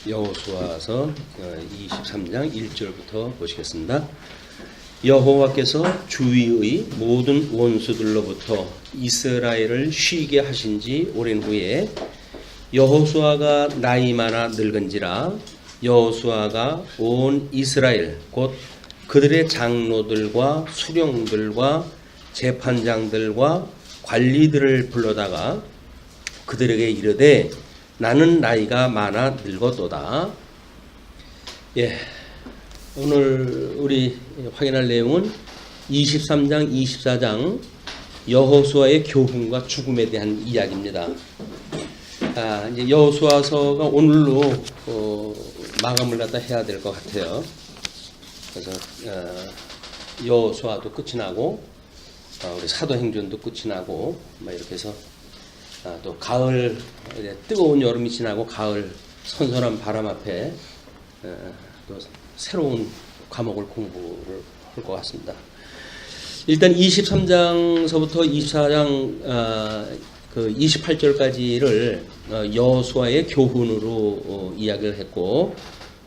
여호수아서 23장 1절부터 보시겠습니다. 여호와께서 주위의 모든 원수들로부터 이스라엘을 쉬게 하신 지 오랜 후에 여호수아가 나이 많아 늙은지라 여호수아가 온 이스라엘 곧 그들의 장로들과 수령들과 재판장들과 관리들을 불러다가 그들에게 이르되 나는 나이가 많아 늙었도다. 오늘 우리 확인할 내용은 23장, 24장 여호수아의 교훈과 죽음에 대한 이야기입니다. 이제 여호수아서가 오늘로 마감을 갖다 해야 될 것 같아요. 그래서 여호수아도 끝이 나고 우리 사도행전도 끝이 나고 이렇게 해서 또 가을 뜨거운 여름이 지나고 가을 선선한 바람 앞에 또 새로운 과목을 공부를 할 것 같습니다. 일단 23장서부터 24장 그 28절까지를 여호수아의 교훈으로 이야기를 했고,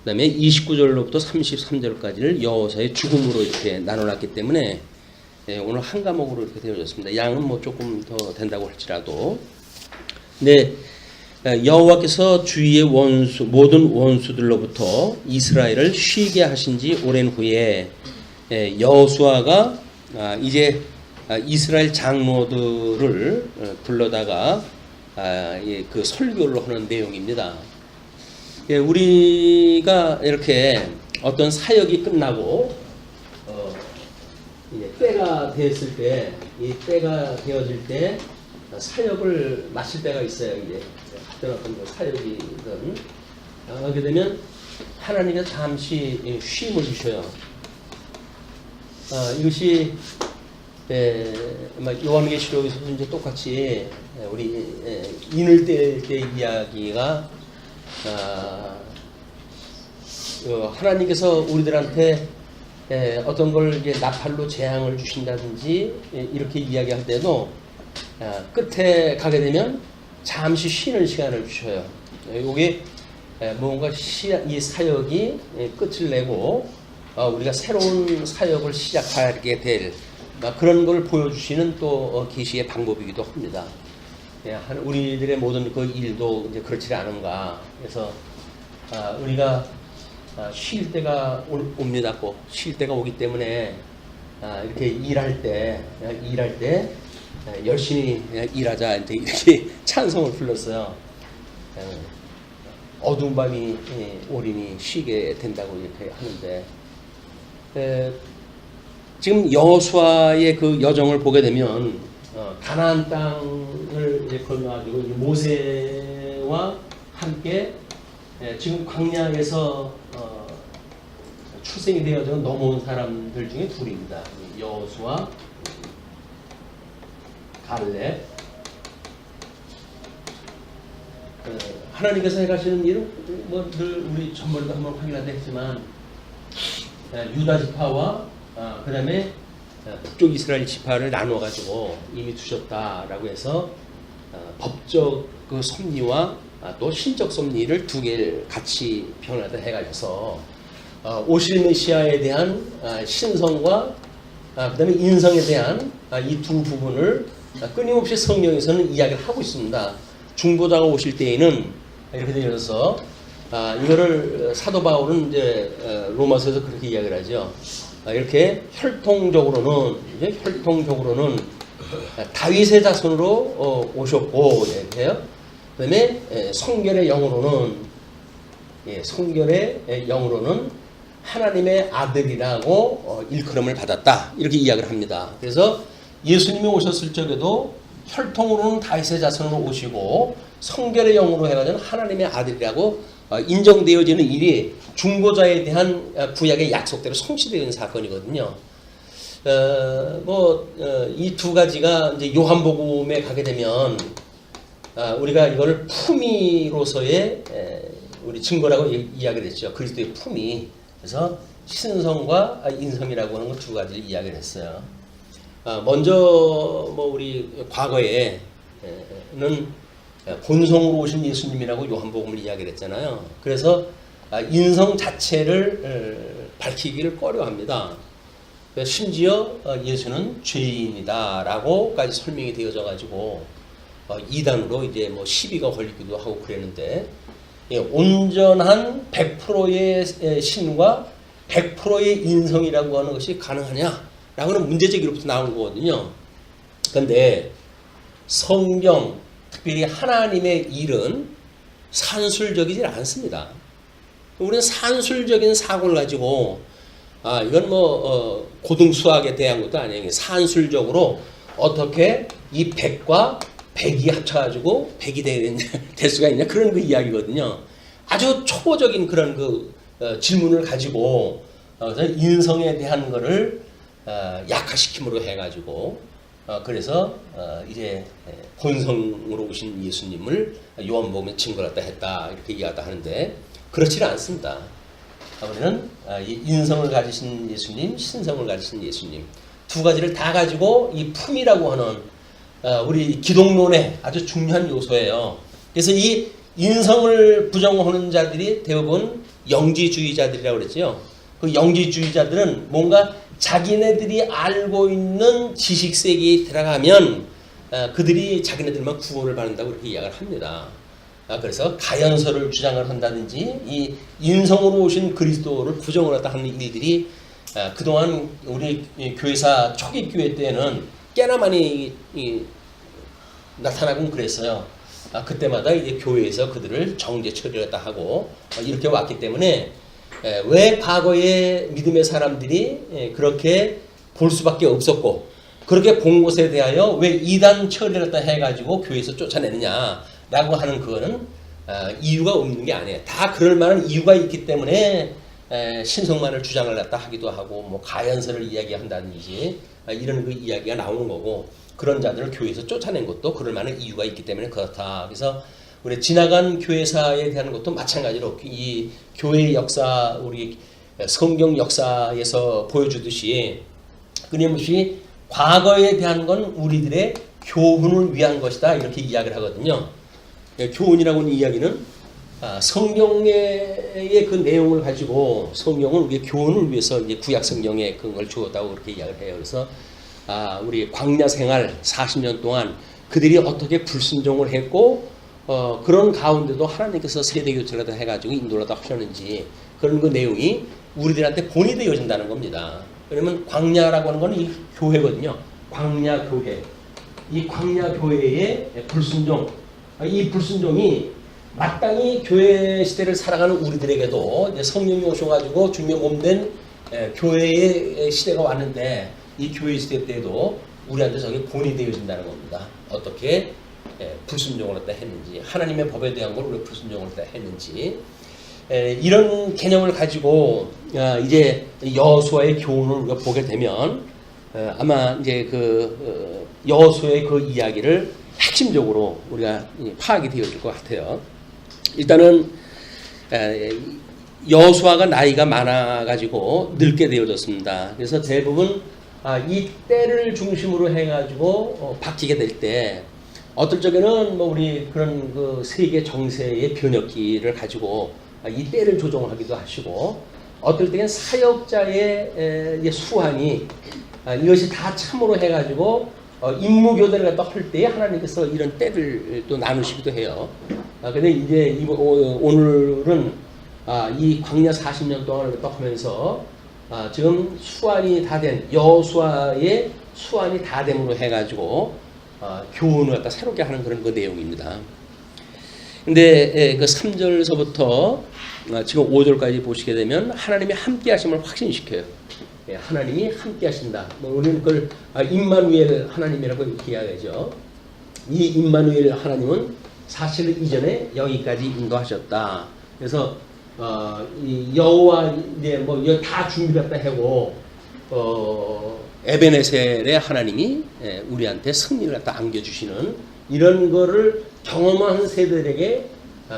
그다음에 29절로부터 33절까지를 여호수아의 죽음으로 이렇게 나눠놨기 때문에 오늘 한 과목으로 이렇게 되어졌습니다. 양은 뭐 조금 더 된다고 할지라도. 네, 여호와께서 주위의 모든 원수들로부터 이스라엘을 쉬게 하신 지 오랜 후에 여호수아가 이제 이스라엘 장로들을 불러다가 그 설교를 하는 내용입니다. 우리가 이렇게 어떤 사역이 끝나고 이제 때가 됐을 때, 이 때가 되어질 때 사역을 마칠 때가 있어요. 이제 어떤 사역이든 하게 되면 하나님께서 잠시 쉼을 주셔요. 이것이 요한계시록에서도 이제 똑같이 우리 인을 뗄 때 이야기가 하나님께서 우리들한테 어떤 걸 이제 나팔로 재앙을 주신다든지 이렇게 이야기할 때도 끝에 가게 되면 잠시 쉬는 시간을 주셔요. 이게 뭔가 이 사역이 끝을 내고 우리가 새로운 사역을 시작하게 될 그런 걸 보여주시는 또 계시의 방법이기도 합니다. 우리들의 모든 그 일도 이제 그렇지 않은가. 그래서 우리가 쉴 때가 옵니다. 꼭 쉴 때가 오기 때문에 이렇게 일할 때 열심히 일하자 이렇게 찬송을 불렀어요. 어두운 밤이 오리니 쉬게 된다고 이렇게 하는데, 지금 여호수아의 그 여정을 보게 되면 가나안 땅을 이제 건너가지고 모세와 함께 지금 광야에서 출생이 되어서 넘어온 사람들 중에 둘입니다. 여호수아, 갈렙. 하나님께서 해가시는 일은 늘 우리 전번에도 한번 확인한다 했지만 유다 지파와 그 다음에 북쪽 이스라엘 지파를 나눠 가지고 이미 두셨다라고 해서 법적 그 섭리와 또 신적 섭리를 두 개를 같이 변화다 해가지고서 오실 메시아에 대한 신성과 그 다음에 인성에 대한 이 두 부분을 끊임없이 성경에서는 이야기를 하고 있습니다. 중보자가 오실 때에는 이렇게 되어서 이거를 사도 바울은 이제 로마서에서 그렇게 이야기를 하죠. 이렇게 혈통적으로는 다윗의 자손으로 오셨고, 그다음에 성결의 영으로는 하나님의 아들이라고 일컬음을 받았다, 이렇게 이야기를 합니다. 그래서 예수님이 오셨을 적에도 혈통으로는 다윗의 자손으로 오시고 성결의 영으로 해가지고 하나님의 아들이라고 인정되어지는 일이 중보자에 대한 구약의 약속대로 성취되어 있는 사건이거든요. 이 두 가지가 이제 요한복음에 가게 되면 우리가 이걸 품위로서의 우리 증거라고 이야기를 했죠. 그리스도의 품위. 그래서 신성과 인성이라고 하는 것 두 가지를 이야기를 했어요. 먼저 우리 과거에는 본성으로 오신 예수님이라고 요한복음을 이야기를 했잖아요. 그래서 인성 자체를 밝히기를 꺼려합니다. 심지어 예수는 죄인이다라고까지 설명이 되어져 가지고 이단으로 이제 뭐 시비가 걸리기도 하고 그랬는데, 온전한 100%의 신과 100%의 인성이라고 하는 것이 가능하냐라고는 문제제기로부터 나온 거거든요. 그런데 성경, 특별히 하나님의 일은 산술적이지 않습니다. 우리는 산술적인 사고를 가지고 이건 뭐 고등수학에 대한 것도 아니에요. 산술적으로 어떻게 이 100과 100이 합쳐가지고 100이 될 수가 있냐, 그런 그 이야기거든요. 아주 초보적인 그런 그 질문을 가지고 인성에 대한 거를 약화시킴으로 해가지고 그래서 이제 본성으로 오신 예수님을 요한복음에 증거를 했다 이렇게 이야기하다 하는데, 그렇지는 않습니다. 우리는 인성을 가지신 예수님, 신성을 가지신 예수님, 두 가지를 다 가지고 이 품이라고 하는 우리 기독론의 아주 중요한 요소예요. 그래서 이 인성을 부정하는 자들이 대부분 영지주의자들이라고 그랬죠. 그 영지주의자들은 뭔가 자기네들이 알고 있는 지식 세계에 들어가면 그들이 자기네들만 구원을 받는다고 이렇게 이야기를 합니다. 그래서 가연설을 주장을 한다든지 이 인성으로 오신 그리스도를 부정을 하다 하는 일들이 그동안 우리 교회사 초기 교회 때는 꽤나 많이 나타나곤 그랬어요. 그때마다 이제 교회에서 그들을 정죄 처리했다 하고 이렇게 왔기 때문에, 왜 과거의 믿음의 사람들이 그렇게 볼 수밖에 없었고, 그렇게 본 것에 대하여 왜 이단 처리를 했다 해가지고 교회에서 쫓아내느냐라고 하는 그거는 이유가 없는 게 아니에요. 다 그럴 만한 이유가 있기 때문에 신성만을 주장을 했다 하기도 하고, 뭐 가연설을 이야기한다든지 이런 그 이야기가 나오는 거고, 그런 자들을 교회에서 쫓아낸 것도 그럴 만한 이유가 있기 때문에 그렇다. 그래서 우리 지나간 교회사에 대한 것도 마찬가지로 이 교회의 역사, 우리 성경 역사에서 보여주듯이 끊임없이 과거에 대한 건 우리들의 교훈을 위한 것이다 이렇게 이야기를 하거든요. 교훈이라고 하는 이야기는 성경의 그 내용을 가지고 성경은 우리의 교훈을 위해서 이제 구약 성경에 그걸 주었다고 그렇게 이야기를 해요. 그래서 우리 광야 생활 40년 동안 그들이 어떻게 불순종을 했고, 그런 가운데도 하나님께서 세대 교체를 해가지고 인도를 하셨는지, 그런 그 내용이 우리들한테 본이 되어진다는 겁니다. 왜냐면 광야라고 하는 건 이 교회거든요. 광야 교회. 이 광야 교회의 불순종, 이 불순종이 마땅히 교회 시대를 살아가는 우리들에게도 이제 성령이 오셔가지고 주님의 몸된 교회의 시대가 왔는데, 이 교회 시대 때도 우리한테 저게 본이 되어진다는 겁니다. 어떻게 불순종을 했는지, 하나님의 법에 대한 걸 우리가 불순종을 했는지, 이런 개념을 가지고 이제 여호수아의 교훈을 우리가 보게 되면 아마 이제 그 여호수아의 그 이야기를 핵심적으로 우리가 파악이 되어질 것 같아요. 일단은 여호수아가 나이가 많아가지고 늙게 되어졌습니다. 그래서 대부분 이 때를 중심으로 해가지고 바뀌게 될 때, 어떨 적에는 뭐 우리 그런 그 세계 정세의 변혁기를 가지고 이 때를 조정하기도 하시고, 어떨 때는 사역자의 수완이 이것이 다 참으로 해가지고 임무교대를 갖다 할 때에 하나님께서 이런 때를 또 나누시기도 해요. 근데 이제 오늘은 이 광야 40년 동안을 갖다 하면서 지금 수완이 다 된 여호수아의 수완이 다 됨으로 해가지고 교훈을 갖다 새롭게 하는 그런 그 내용입니다. 근데 그 3절서부터 지금 5절까지 보시게 되면 하나님의 함께 하심을 확신시켜요. 하나님이 함께 하신다. 우리는 그걸 임마누엘 하나님이라고 이렇게 이야기하죠. 이 임마누엘 하나님은 사실 이전에 여기까지 인도하셨다. 그래서 이 여호와 이제 뭐 다 준비했다 하고 에베네셀의 하나님이 우리한테 승리를 갖다 안겨주시는 이런 거를 경험한 세대들에게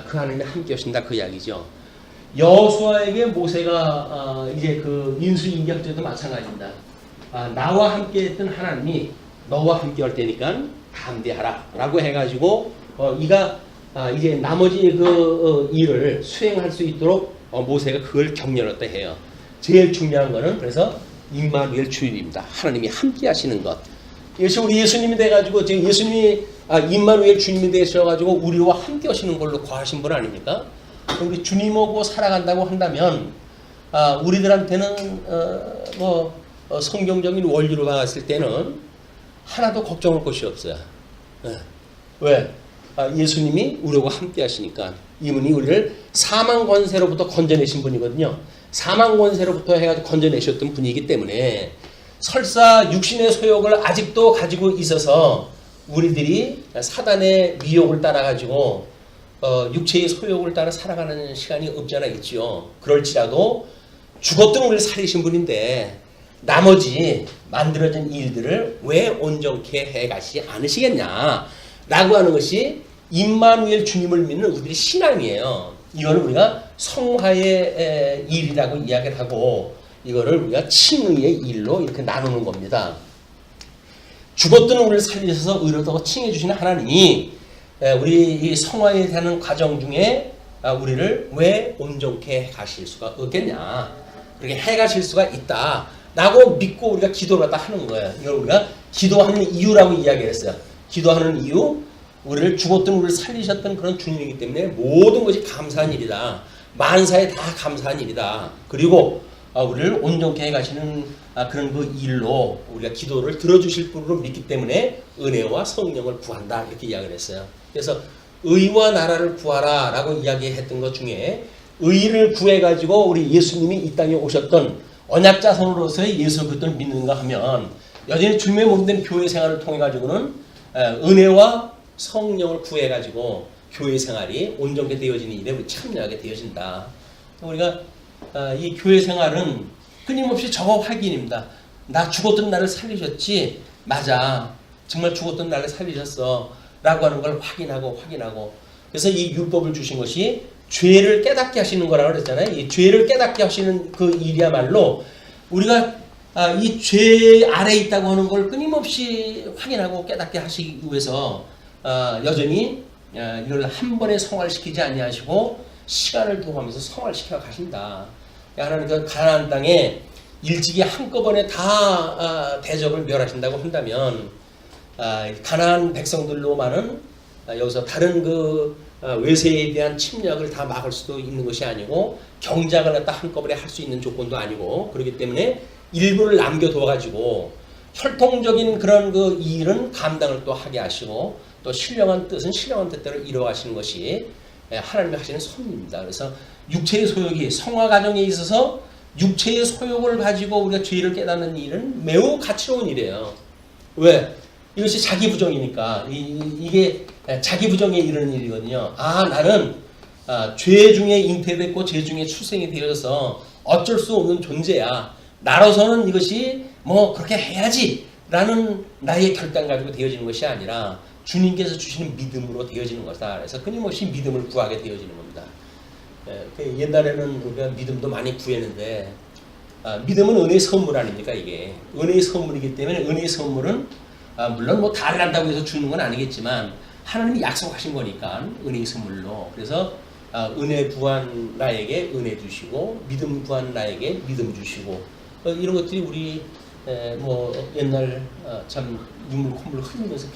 그 하나님이 함께 하신다 그 이야기죠. 여호수아에게 모세가 이제 그 인수인격제도 마찬가지입니다. 나와 함께했던 하나님이 너와 함께할 테니까 담대하라라고 해가지고 이가 이제 나머지 그 일을 수행할 수 있도록 모세가 그걸 격려했다 해요. 제일 중요한 거는 그래서 임마누엘 주님입니다. 하나님이 함께 하시는 것. 이것이 우리 예수님이 돼가지고 지금 예수님이 임마누엘 주님이 되셔가지고 우리와 함께 하시는 걸로 구하신 분 아닙니까? 우리 주님하고 살아간다고 한다면 우리들한테는 성경적인 원리로 봤을 때는 하나도 걱정할 것이 없어요. 왜? 예수님이 우리와 함께 하시니까. 이분이 우리를 사망 권세로부터 건져내신 분이거든요. 사망 권세로부터 해가지고 건져내셨던 분이기 때문에 설사 육신의 소욕을 아직도 가지고 있어서 우리들이 사단의 미혹을 따라가지고 육체의 소욕을 따라 살아가는 시간이 없지 않아 있지요. 그럴지라도 죽었던 우리를 살리신 분인데 나머지 만들어진 일들을 왜 온전케 해가시지 않으시겠냐라고 하는 것이 임마누엘 주님을 믿는 우리들의 신앙이에요. 이거는 우리가 성화의 일이라고 이야기를 하고 이거를 우리가 칭의의 일로 이렇게 나누는 겁니다. 죽었던 우리를 살리셔서 의롭다고 칭해 주시는 하나님이 우리 이 성화에 대한 과정 중에 우리를 왜 온전케 가실 수가 없겠냐, 그렇게 해 가실 수가 있다라고 믿고 우리가 기도를 갖다 하는 거예요. 이걸 우리가 기도하는 이유라고 이야기를 했어요. 기도하는 이유, 우리를 죽었던 우리를 살리셨던 그런 주님이기 때문에 모든 것이 감사한 일이다. 만사에 다 감사한 일이다. 그리고 우리를 온전케 해가시는 그런 그 일로 우리가 기도를 들어주실 분으로 믿기 때문에 은혜와 성령을 구한다, 이렇게 이야기를 했어요. 그래서 의와 나라를 구하라 라고 이야기했던 것 중에 의를 구해가지고 우리 예수님이 이 땅에 오셨던 언약자손으로서의 예수 그리스도를 믿는가 하면 여전히 주님의 몸된 교회 생활을 통해 가지고는 은혜와 성령을 구해가지고 교회 생활이 온전케 되어지는 일에 우리 참여하게 되어진다. 우리가 이 교회 생활은 끊임없이 저거 확인입니다. 나 죽었던 나를 살리셨지? 맞아. 정말 죽었던 나를 살리셨어. 라고 하는 걸 확인하고. 그래서 이 율법을 주신 것이 죄를 깨닫게 하시는 거라고 그랬잖아요. 이 죄를 깨닫게 하시는 그 일이야말로 우리가 이 죄 아래에 있다고 하는 걸 끊임없이 확인하고 깨닫게 하시기 위해서 여전히 이걸 한 번에 성화시키지 아니하시고 시간을 두고 하면서 성화시켜 가신다. 하나님 그 가나안 땅에 일찍이 한꺼번에 다 대적을 멸하신다고 한다면 가나안 백성들로만은 여기서 다른 그 외세에 대한 침략을 다 막을 수도 있는 것이 아니고 경작을 갖다 한꺼번에 할 수 있는 조건도 아니고, 그렇기 때문에 일부를 남겨둬 가지고 혈통적인 그런 그 일은 감당을 또 하게 하시고 또 신령한 뜻은 신령한 뜻대로 이루어가시는 것이 하나님이 하시는 섭리입니다. 그래서 육체의 소욕이 성화 과정에 있어서 육체의 소욕을 가지고 우리가 죄를 깨닫는 일은 매우 가치로운 일이에요. 왜? 이것이 자기 부정이니까. 이게 자기 부정에 이르는 일이거든요. 나는 죄 중에 잉태됐고 죄 중에 출생이 되어서 어쩔 수 없는 존재야. 나로서는 이것이 뭐 그렇게 해야지 라는 나의 결단 가지고 되어지는 것이 아니라 주님께서 주시는 믿음으로 되어지는 것이다. 그래서 끊임없이 믿음을 구하게 되어지는 겁니다. 옛날에는 우리가 믿음도 많이 구했는데 믿음은 은혜의 선물 아닙니까? 이게 은혜의 선물이기 때문에 은혜의 선물은 물론 뭐 다 난다고 해서 주는 건 아니겠지만 하나님이 약속하신 거니까 은혜의 선물로. 그래서 은혜 구한 나에게 은혜 주시고 믿음 구한 나에게 믿음 주시고 이런 것들이 우리 뭐 옛날 참 눈물 콧물 흘리면서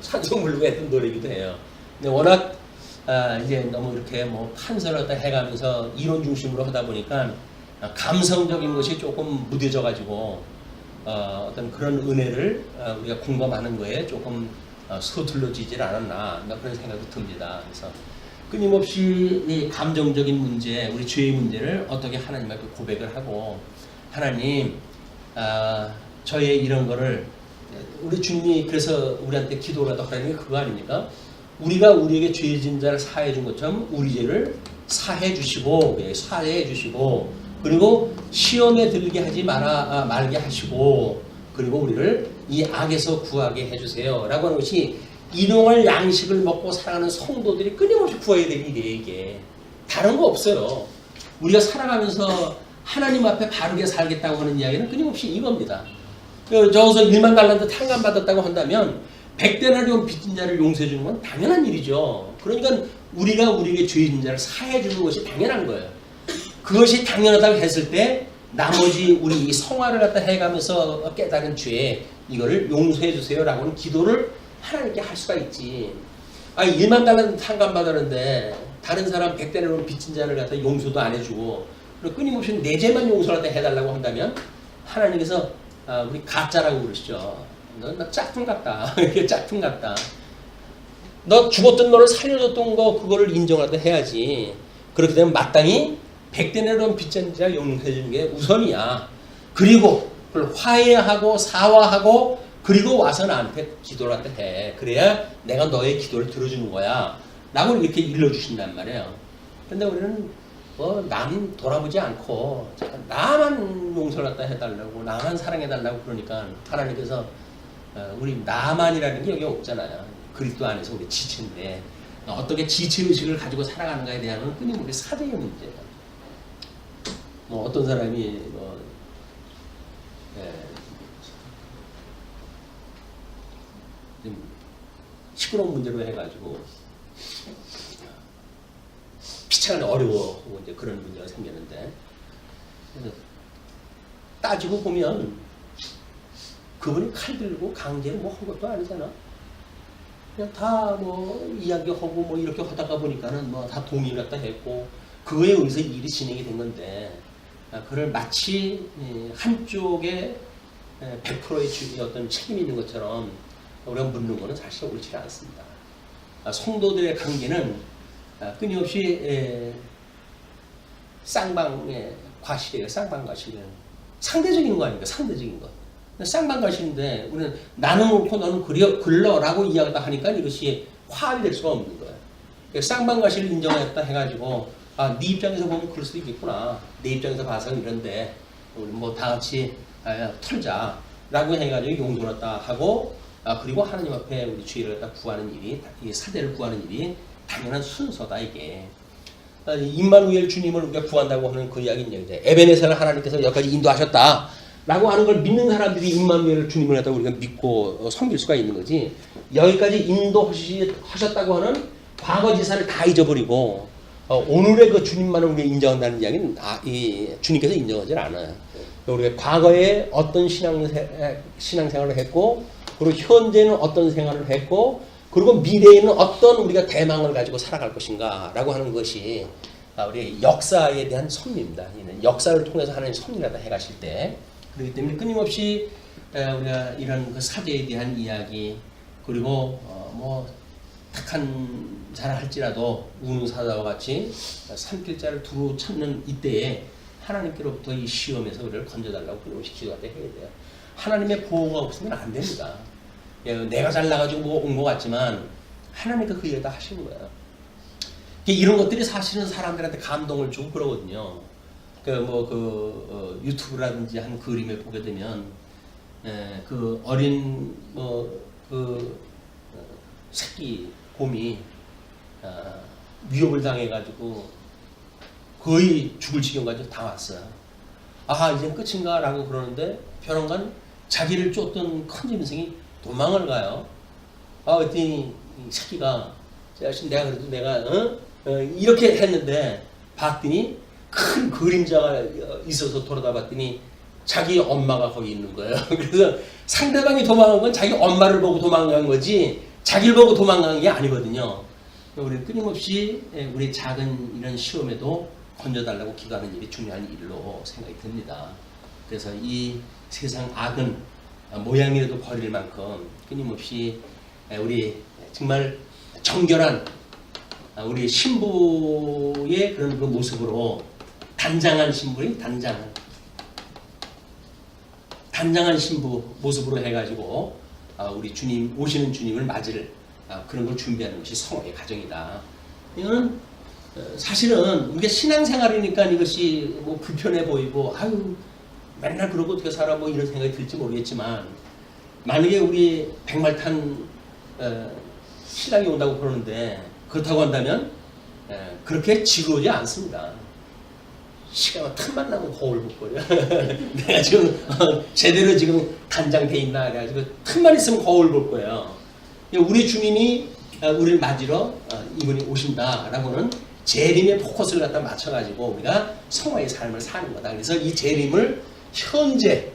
찬송 부르고 했던 노래이기도 해요. 근데 워낙 이제 너무 이렇게 뭐 판서를 해가면서 이론 중심으로 하다 보니까 감성적인 것이 조금 무뎌져 가지고 어떤 그런 은혜를 우리가 공감하는 거에 조금 서툴러지질 않았나 그런 생각이 듭니다. 그래서 끊임없이 이 감정적인 문제, 우리 죄의 문제를 어떻게 하나님 앞에 고백을 하고, 하나님 저의 이런 거를 우리 주님이 그래서 우리한테 기도라도 하라는 게 그거 아닙니까? 우리가 우리에게 죄 진 자를 사해 준 것처럼 우리 죄를 사해 주시고 그리고 시험에 들게 하지 말게 하시고, 그리고 우리를 이 악에서 구하게 해주세요 라고 하는 것이 일용할 양식을 먹고 살아가는 성도들이 끊임없이 구해야 될 일이에요. 이게 다른 거 없어요. 우리가 살아가면서 하나님 앞에 바르게 살겠다고 하는 이야기는 끊임없이 이겁니다. 저기서 1만 달란트 탕감 받았다고 한다면 100데나리온 빚진 자를 용서해 주는 건 당연한 일이죠. 그러니까 우리가 우리에게 죄 진 자를 사해 주는 것이 당연한 거예요. 그것이 당연하다고 했을 때 나머지 우리 성화를 갖다 해가면서 깨달은 죄 이거를 용서해 주세요라고는 기도를 하나님께 할 수가 있지. 1만 달러 상감받았는데 다른 사람 100데나리온 빚진 자를 갖다 용서도 안 해주고 끊임없이 내 죄만 용서를 갖다 해달라고 한다면 하나님께서 우리 가짜라고 그러시죠. 너 짝퉁 같다. 이게 짝퉁 같다. 너 죽었던 너를 살려줬던 거 그거를 인정하다 해야지. 그렇게 되면 마땅히 100데나리온 빚진 자 용서해 주는 게 우선이야. 그리고 그걸 화해하고 사화하고 그리고 와서 나한테 기도를 갖다 해. 그래야 내가 너의 기도를 들어주는 거야. 라고 이렇게 일러주신단 말이에요. 근데 우리는 남 돌아보지 않고 나만 용서를 갖다 해달라고 나만 사랑해달라고 그러니까 하나님께서 우리 나만이라는 게 여기 없잖아요. 그리스도 안에서 우리 지체인데 어떻게 지체의식을 가지고 살아가는가에 대한 끊임없이 사대의 문제예요. 어떤 사람이 좀 시끄러운 문제로 해가지고 피차가 어려워 이제 그런 문제가 생겼는데 그래서 따지고 보면 그분이 칼 들고 강제로 한 것도 아니잖아. 그냥 다 이야기하고 이렇게 하다가 보니까는 다 동의를 갖다 했고 그거에 의해서 일이 진행이 된 건데 그걸 마치 한쪽에 100%의 어떤 책임이 있는 것처럼 우리가 묻는 것은 사실 옳지 않습니다. 성도들의 관계는 끊임없이 쌍방의 과실이에요. 쌍방과실은 상대적인 거 아닙니까? 상대적인 것. 쌍방과실인데 우리는 나는 옳고 너는 글러라고 이야기를 하니까 이것이 화합이 될 수가 없는 거예요. 쌍방과실을 인정했다 해가지고 네 입장에서 보면 그럴 수도 있겠구나. 내 입장에서 봐서는 이런데 우리 다 같이 털자라고 해가지고 용서했다 하고 그리고 하나님 앞에 우리 죄를 갖다 구하는 일이 이 사대를 구하는 일이 당연한 순서다 이게. 임마누엘 주님을 우리가 구한다고 하는 그 이야기는 이제 에베네셀을 하나님께서 여기까지 인도하셨다라고 하는 걸 믿는 사람들이 임마누엘 주님을 갖다 우리가 믿고 섬길 수가 있는 거지. 여기까지 인도하셨다고 하는 과거 지사를 다 잊어버리고 오늘의 그 주님만을 우리가 인정한다는 이야기는 주님께서 인정하지 않아요. 우리가 과거에 어떤 신앙생활을 했고 그리고 현재는 어떤 생활을 했고 그리고 미래에는 어떤 우리가 대망을 가지고 살아갈 것인가 라고 하는 것이 우리 역사에 대한 섭리입니다. 역사를 통해서 하나님 섭리하다 해가실 때 그렇기 때문에 끊임없이 우리가 이런 그 사제에 대한 이야기 그리고 착한 자라 할지라도 우는 사자와 같이 산길자를 두루 찾는 이때에 하나님께로부터 이 시험에서 우리를 건져달라고 끊임없이 기도할 때 해야 돼요. 하나님의 보호가 없으면 안 됩니다. 내가 잘나가지고 온 것 같지만 하나님께서 그 일을 다 하시는 거예요. 이런 것들이 사실은 사람들한테 감동을 주고 그러거든요. 유튜브라든지 한 그림을 보게 되면 그 어린 새끼 곰이 위협을 당해가지고 거의 죽을 지경까지 다 왔어요. 이젠 끝인가 라고 그러는데 벼랑간 자기를 쫓던 큰 짐승이 도망을 가요. 그랬더니 새끼가 내가 이렇게 했는데 봤더니 큰 그림자가 있어서 돌아다 봤더니 자기 엄마가 거기 있는 거예요. 그래서 상대방이 도망간 건 자기 엄마를 보고 도망간 거지 자기를 보고 도망간 게 아니거든요. 우리는 끊임없이 우리 작은 이런 시험에도 건져달라고 기도하는 일이 중요한 일로 생각이 듭니다. 그래서 이 세상 악은 모양이라도 버릴 만큼 끊임없이 우리 정말 정결한 우리 신부의 그런 그 모습으로 단장한 신부의 단장한 신부 모습으로 해가지고 우리 주님 오시는 주님을 맞을 그런 걸 준비하는 것이 성화의 과정이다. 이거는 사실은 우리가 신앙생활이니까 이것이 불편해 보이고 맨날 그러고 어떻게 살아 이런 생각이 들지 모르겠지만 만약에 우리 백말탄 신랑이 온다고 그러는데 그렇다고 한다면 그렇게 지루하지 않습니다. 시간은 틈만 나면 거울 볼 거예요. 내가 지금 제대로 지금 단장돼 있나 그래가지고 틈만 있으면 거울 볼 거예요. 우리 주님이 우리를 맞으러 이분이 오신다라고는 재림의 포커스를 갖다 맞춰가지고 우리가 성화의 삶을 사는 거다. 그래서 이 재림을 현재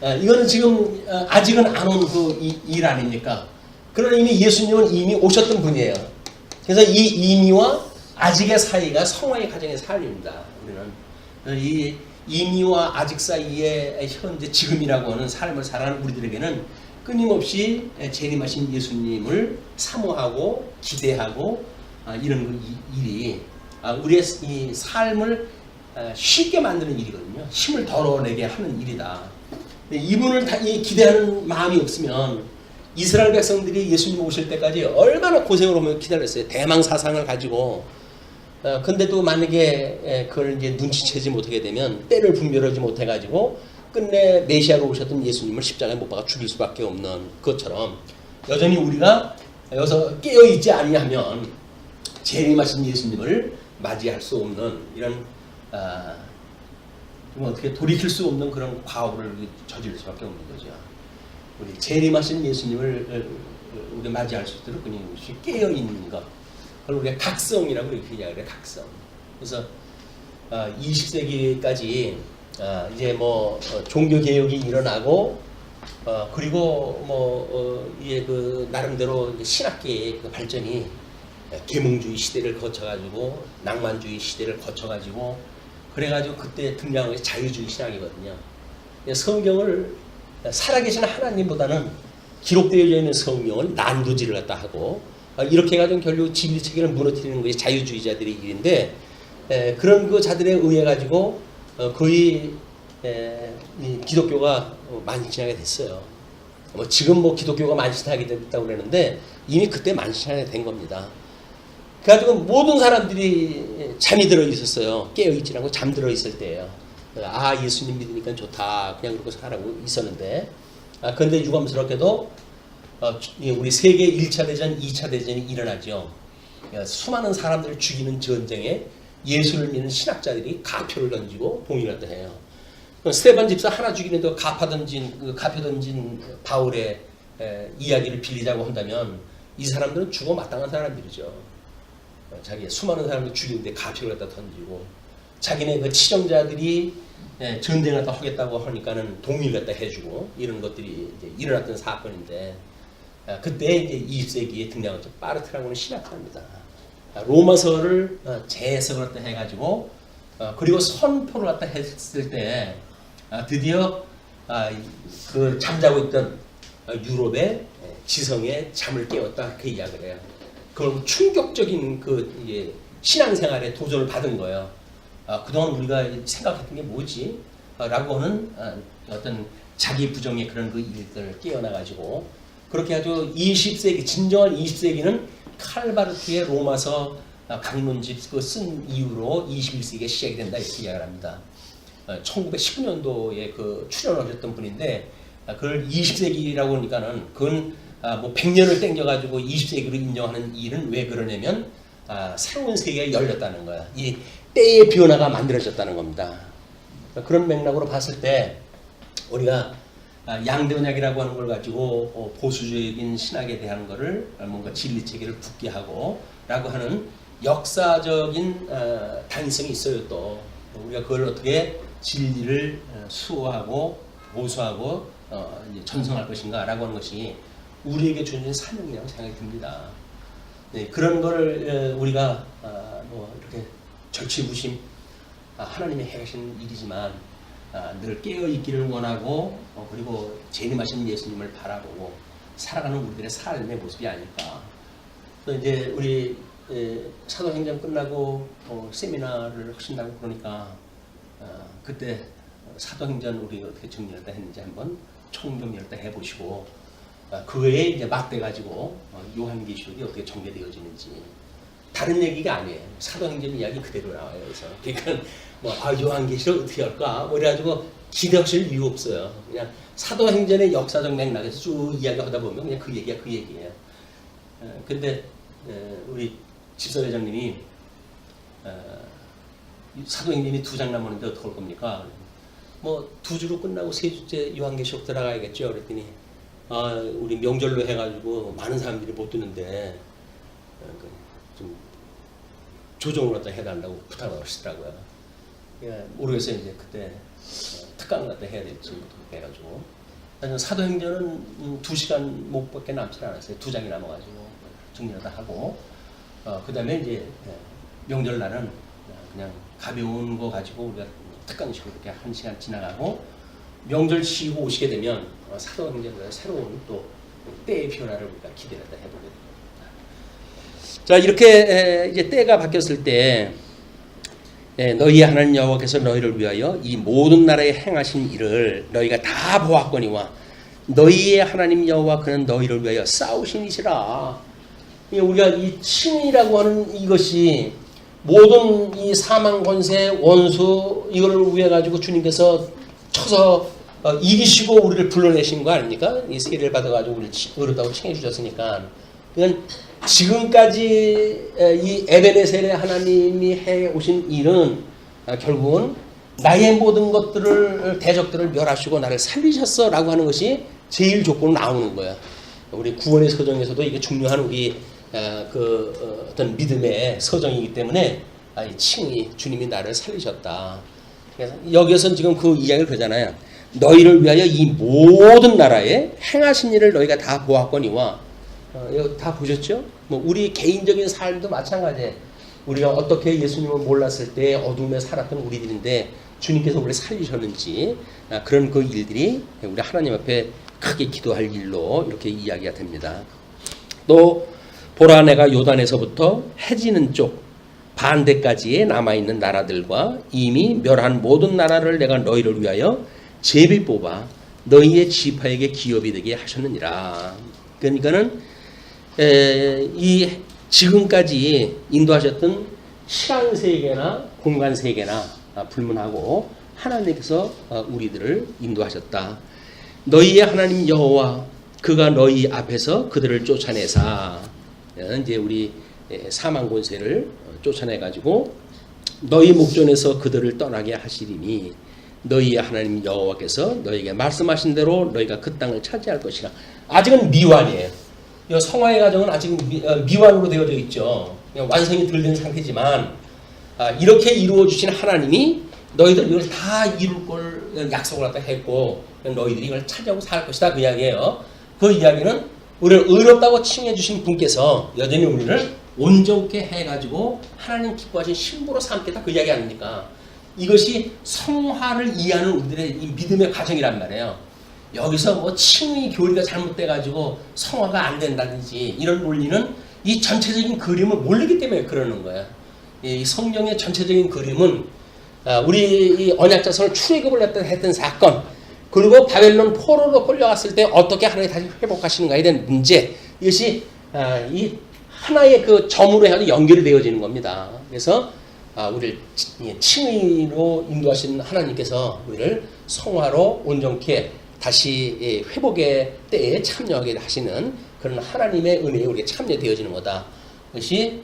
이거는 지금 아직은 안 온 그 일 아닙니까? 그러나 이미 예수님은 이미 오셨던 분이에요. 그래서 이 이미와 아직의 사이가 성화의 가정의 삶입니다. 우리는 이 이미와 아직 사이의 현재 지금이라고 하는 삶을 살아가는 우리들에게는 끊임없이 재림하신 예수님을 사모하고 기대하고 이런 일이 우리의 이 삶을 쉽게 만드는 일이거든요. 힘을 덜어내게 하는 일이다. 이분을 기대하는 마음이 없으면 이스라엘 백성들이 예수님 오실 때까지 얼마나 고생을 하며 기다렸어요. 대망 사상을 가지고. 근데도 만약에 그걸 이제 눈치채지 못하게 되면 때를 분별하지 못해가지고 끝내 메시아로 오셨던 예수님을 십자가에 못 박아 죽일 수밖에 없는 것처럼 여전히 우리가 여기서 깨어있지 않냐면 재림하신 예수님을 맞이할 수 없는 이런 좀 어떻게 돌이킬 수 없는 그런 과오를 저지를 수밖에 없는 거죠. 우리 재림하신 예수님을 우리 맞이할 수 있도록 끊임없이 깨어있는 것, 그걸 우리가 각성이라고 이렇게 이야기를 해요. 각성. 그래서 20세기까지 이제 뭐 종교 개혁이 일어나고 그리고 이게 그 나름대로 이제 신학계의 그 발전이 계몽주의 시대를 거쳐가지고 낭만주의 시대를 거쳐가지고 그래가지고 그때 등장한 것이 자유주의 신학이거든요. 성경을 살아계신 하나님보다는 기록되어져 있는 성경은 난도질을 갖다 하고 이렇게 해가지고 결국 진리 체계를 무너뜨리는 것이 자유주의자들의 일인데 그런 그 자들에 의해 가지고 거의 이 기독교가 만신하게 됐어요. 지금 뭐 기독교가 만신하게 됐다고 그러는데 이미 그때 만신하게 된 겁니다. 그래가지고 모든 사람들이 잠이 들어 있었어요. 깨어있지 않고 잠들어 있을 때예요. 예수님 믿으니까 좋다. 그냥 그러고 살아고 있었는데 그런데 유감스럽게도 우리 세계 1차 대전, 2차 대전이 일어나죠. 수많은 사람들을 죽이는 전쟁에 예수를 믿는 신학자들이 가표를 던지고 봉인을 해요. 스테반 집사 하나 죽이는데 가표 던진 바울의 이야기를 빌리자고 한다면 이 사람들은 죽어 마땅한 사람들이죠. 자기 수많은 사람들 죽이는데 가표를 갖다 던지고 자기네 그 치정자들이 전쟁을 갖다 하겠다고 하니까는 동의를 갖다 해주고 이런 것들이 이제 일어났던 사건인데 그때 이제 20세기에 등장한 파르트라고 하는 신학자입니다. 로마서를 재해석을 갖다 해가지고 그리고 선포를 갖다 했을 때 드디어 그 잠자고 있던 유럽의 지성의 잠을 깨웠다 그 이야기를 해요. 그럼 충격적인 그 신앙생활에 도전을 받은 거예요. 그동안 우리가 생각했던 게 뭐지? 라고 하는 어떤 자기 부정의 그런 그 일들을 깨어나가지고 그렇게 아주 20세기 진정한 20세기는 칼바르트의 로마서 강론집 그 쓴 이후로 21세기가 시작이 된다 이렇게 이야기를 합니다. 1919년도에 그 출연하셨던 분인데 그걸 20세기라고 하니까는 그건 뭐 100년을 땡겨가지고 20세기로 인정하는 일은 왜 그러냐면 새로운 세계가 열렸다는 거야. 이 때의 변화가 만들어졌다는 겁니다. 그런 맥락으로 봤을 때 우리가 양대언약이라고 하는 걸 가지고 보수적인 신학에 대한 거를 뭔가 진리 체계를 붙게 하고 라고 하는 역사적인 당위성이 있어요. 또 우리가 그걸 어떻게 진리를 수호하고 보수하고 전송할 것인가 라고 하는 것이 우리에게 주어진 사명이라고 생각이 듭니다. 네, 그런 거를 우리가 뭐 이렇게 절치부심 하나님이 해가신 일이지만 늘 깨어있기를 원하고 그리고 재림하신 예수님을 바라보고 살아가는 우리들의 삶의 모습이 아닐까. 또 이제 우리 사도행전 끝나고 세미나를 하신다고 그러니까 그때 사도행전 우리 어떻게 정리를 했는지 한번 총정리를 해보시고 그 외에 이제 맞대가지고 요한계시록이 어떻게 전개되어지는지 다른 얘기가 아니에요. 사도행전 이야기 그대로 나와요. 그래서 그러니까 요한계시록 어떻게 할까? 그래가지고 기대하실 이유 없어요. 그냥 사도행전의 역사적 맥락에서 쭉 이야기하다 보면 그냥 그 얘기야 그 얘기예요. 근데 우리 집사회장님이 사도행전이 2장 남았는데 어떻게 할 겁니까? 뭐 2주로 끝나고 3주째 요한계시록 들어가야겠죠. 그랬더니 우리 명절로 해가지고 많은 사람들이 못 듣는데 좀 조정을 갖다 해달라고 부탁을 하시더라고요. 모르겠어요. 이제 그때 특강 갖다 해야 될지 해가지고 사도행전은 2시간 목밖에 남지 않았어요. 2장이 남아가지고 정리를 다 하고 그 다음에 이제 명절날은 그냥 가벼운 거 가지고 우리가 특강식으로 이렇게 1시간 지나가고 명절 쉬고 오시게 되면 사도행전의 새로운 또 때의 변화를 우리가 기대를 해보게 됩니다. 자, 이렇게 이제 때가 바뀌었을 때 너희 하나님 여호와께서 너희를 위하여 이 모든 나라에 행하신 일을 너희가 다 보았거니와 너희의 하나님 여호와 그는 너희를 위하여 싸우신 이시라. 우리가 이 칭이라고 하는 이것이 모든 이 사망 권세 원수 이거를 위해 가지고 주님께서 쳐서 이기시고 우리를 불러내신 거 아닙니까? 이 세례를 받아가지고 우리를 의롭다고 칭해 주셨으니까. 그건 지금까지 이 에베네셀의 하나님이 해 오신 일은 결국은 나의 모든 것들을 대적들을 멸하시고 나를 살리셨어라고 하는 것이 제일 조건으로 나오는 거야. 우리 구원의 서정에서도 이게 중요한 우리 어떤 믿음의 서정이기 때문에 이 칭이 주님이 나를 살리셨다. 그래서 여기에서는 지금 그 이야기를 그러잖아요. 너희를 위하여 이 모든 나라에 행하신 일을 너희가 다 보았거니와 이거 다 보셨죠? 뭐 우리 개인적인 삶도 마찬가지예요. 우리가 어떻게 예수님을 몰랐을 때 어둠에 살았던 우리들인데 주님께서 우리를 살리셨는지 그런 그 일들이 우리 하나님 앞에 크게 기도할 일로 이렇게 이야기가 됩니다. 또 보라 내가 요단에서부터 해지는 쪽 반대까지에 남아있는 나라들과 이미 멸한 모든 나라를 내가 너희를 위하여 제비 뽑아 너희의 지파에게 기업이 되게 하셨느니라. 그러니까는 이 지금까지 인도하셨던 시간 세계나 공간 세계나 불문하고 하나님께서 우리들을 인도하셨다. 너희의 하나님 여호와 그가 너희 앞에서 그들을 쫓아내사 이제 우리 사망 권세를 쫓아내 가지고 너희 목전에서 그들을 떠나게 하시리니 너희의 하나님 여호와께서 너희에게 말씀하신 대로 너희가 그 땅을 차지할 것이라. 아직은 미완이에요. 이 성화의 과정은 아직 미완으로 되어져 있죠. 완성이 덜 된 상태지만 이렇게 이루어 주신 하나님이 너희들 이걸 다 이룰 걸 약속을 갖다 했고 너희들이 이걸 차지하고 살 것이다 그 이야기예요. 그 이야기는 우리를 의롭다고 칭해 주신 분께서 여전히 우리를 온전케 해가지고 하나님 기뻐하신 신부로 삼겠다 그 이야기 아닙니까? 이것이 성화를 이해하는 우리들의 이 믿음의 과정이란 말이에요. 여기서 뭐 칭의 교리가 잘못돼가지고 성화가 안 된다든지 이런 논리는 이 전체적인 그림을 모르기 때문에 그러는 거야. 이 성경의 전체적인 그림은 우리 이 언약자손을 출애굽을 했던 사건 그리고 바벨론 포로로 끌려갔을 때 어떻게 하나님 다시 회복하시는가에 대한 문제 이것이 이 하나의 그 점으로 해서 연결이 되어지는 겁니다. 그래서 우리를 칭의로 인도하신 하나님께서 우리를 성화로 온전케 다시 회복의 때에 참여하게 하시는 그런 하나님의 은혜에 우리가 참여되어지는 거다. 그것이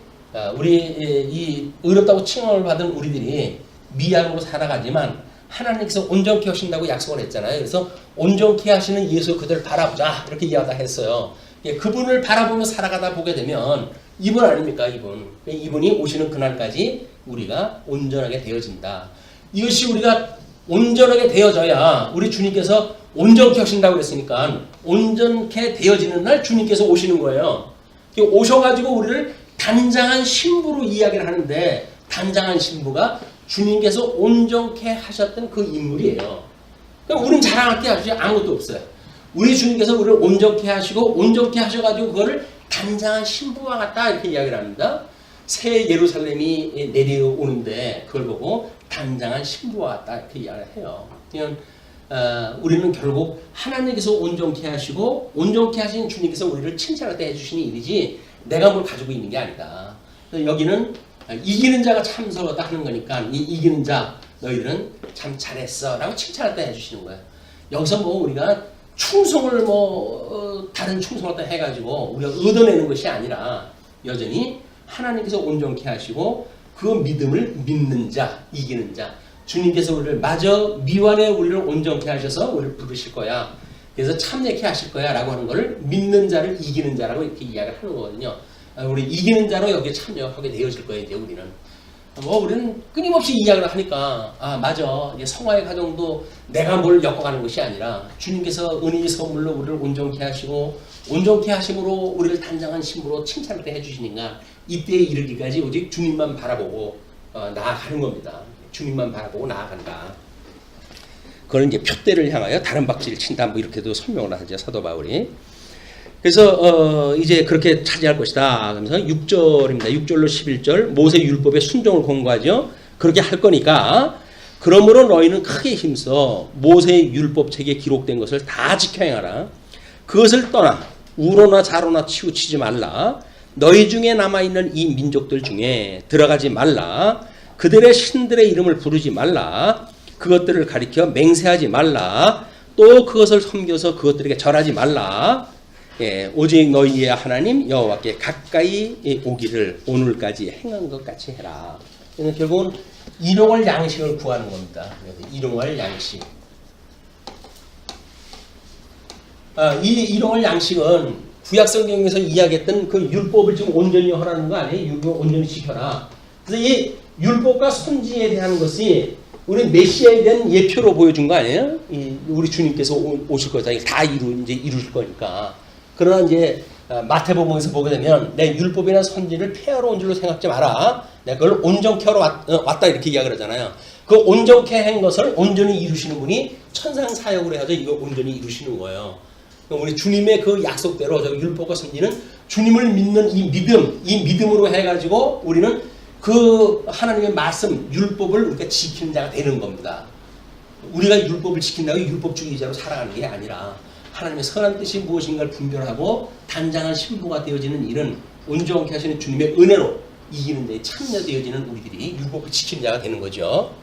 우리 이 의롭다고 칭함을 받은 우리들이 미약으로 살아가지만 하나님께서 온전케 하신다고 약속을 했잖아요. 그래서 온전케 하시는 예수 그들을 바라보자 이렇게 이야기를 했어요. 그분을 바라보며 살아가다 보게 되면 이분 아닙니까? 이분이 오시는 그날까지 우리가 온전하게 되어진다. 이것이 우리가 온전하게 되어져야 우리 주님께서 온전케 하신다고 그랬으니까 온전케 되어지는 날 주님께서 오시는 거예요. 오셔가지고 우리를 단장한 신부로 이야기를 하는데 단장한 신부가 주님께서 온전케 하셨던 그 인물이에요. 그럼 우리는 자랑할 게 아무것도 없어요. 우리 주님께서 우리를 온전케 하시고 온전케 하셔가지고 그거를 단장한 신부와 같다 이렇게 이야기를 합니다. 새 예루살렘이 내려오는데 그걸 보고 단장한 신부와 같다 이렇게 이야기를 해요. 그냥 우리는 결국 하나님께서 온전케 하시고 온전케 하신 주님께서 우리를 칭찬할 때 해주시는 일이지 내가 뭘 가지고 있는 게 아니다. 여기는 이기는 자가 참서다 하는 거니까 이기는 자 너희들은 참 잘했어 라고 칭찬할 때 해주시는 거예요. 여기서 뭐 우리가 충성을 다른 충성을 또 해가지고 우리가 얻어내는 것이 아니라 여전히 하나님께서 온전케 하시고 그 믿음을 믿는 자, 이기는 자 주님께서 우리를 마저 미완에 우리를 온전케 하셔서 우리를 부르실 거야. 그래서 참여케 하실 거야 라고 하는 거를 믿는 자를 이기는 자라고 이렇게 이야기를 하는 거거든요. 우리 이기는 자로 여기에 참여하게 되어질 거예요. 이제 우리는. 우리는 끊임없이 이야기를 하니까 맞아. 이제 성화의 과정도 내가 뭘 엮어가는 것이 아니라 주님께서 은혜의 선물로 우리를 온전케 하시고 온전케 하심으로 우리를 단장한 신부로 칭찬을 해주시니까 이때에 이르기까지 오직 주님만 바라보고 나아가는 겁니다. 주님만 바라보고 나아간다. 그걸 이제 표대를 향하여 다른 박질을 친다. 뭐 이렇게도 설명을 하죠. 사도 바울이. 그래서 이제 그렇게 차지할 것이다. 그러면서 6절입니다. 6절로 11절 모세 율법의 순종을 공부하죠. 그렇게 할 거니까 그러므로 너희는 크게 힘써 모세 율법책에 기록된 것을 다 지켜 행하라. 그것을 떠나 우로나 좌로나 치우치지 말라. 너희 중에 남아있는 이 민족들 중에 들어가지 말라. 그들의 신들의 이름을 부르지 말라. 그것들을 가리켜 맹세하지 말라. 또 그것을 섬겨서 그것들에게 절하지 말라. 오직 너희의 하나님 여호와께 가까이 오기를 오늘까지 행한 것 같이 해라. 결국은 일용할 양식을 구하는 겁니다. 일용할 양식. 이 일용할 양식은 구약 성경에서 이야기했던 그 율법을 지금 온전히 하라는 거 아니에요? 율법 온전히 지켜라. 그래서 이 율법과 선지에 대한 것이 우리 메시아에 대한 예표로 보여준 거 아니에요? 우리 주님께서 오실 거다. 다 이루실 거니까. 그러나 이제 마태복음에서 보게 되면 내 율법이나 선지를 폐하러 온 줄로 생각지 마라. 내가 그걸 온전케 하러 왔다 이렇게 이야기를 하잖아요. 그 온전케 한 것을 온전히 이루시는 분이 천상 사역을 해서 이거 온전히 이루시는 거예요. 우리 주님의 그 약속대로 저 율법과 선지는 주님을 믿는 이 믿음으로 해가지고 우리는 그 하나님의 말씀, 율법을 우리가 지키는 자가 되는 겁니다. 우리가 율법을 지킨다고 율법주의자로 살아가는 게 아니라 하나님의 선한 뜻이 무엇인가를 분별하고 단장한 신부가 되어지는 일은 온전케 하시는 주님의 은혜로 이기는 데에 참여되어지는 우리들이 율법을 지키는 자가 되는 거죠.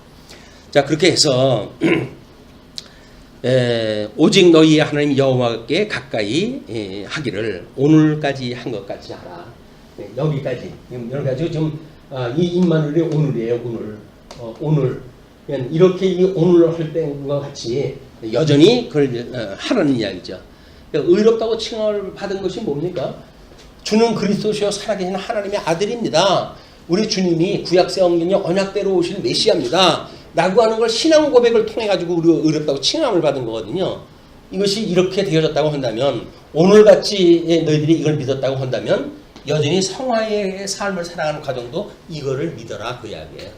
자, 그렇게 해서 오직 너희의 하나님 여호와께 가까이 하기를 오늘까지 한 것 같이 하라. 여기까지. 여기까지 지금 이 임마누엘의 오늘이에요. 오늘. 이렇게 이 오늘 할 때과 같이 여전히 그걸 하라는 이야기죠. 의롭다고 칭함을 받은 것이 뭡니까? 주는 그리스도시요 살아계신 하나님의 아들입니다. 우리 주님이 구약 성경의 언약대로 오실 메시아입니다. 라고 하는 걸 신앙 고백을 통해 가지고 우리가 의롭다고 칭함을 받은 거거든요. 이것이 이렇게 되어졌다고 한다면 오늘같이 너희들이 이걸 믿었다고 한다면 여전히 성화의 삶을 살아가는 과정도 이거를 믿어라 그 이야기예요.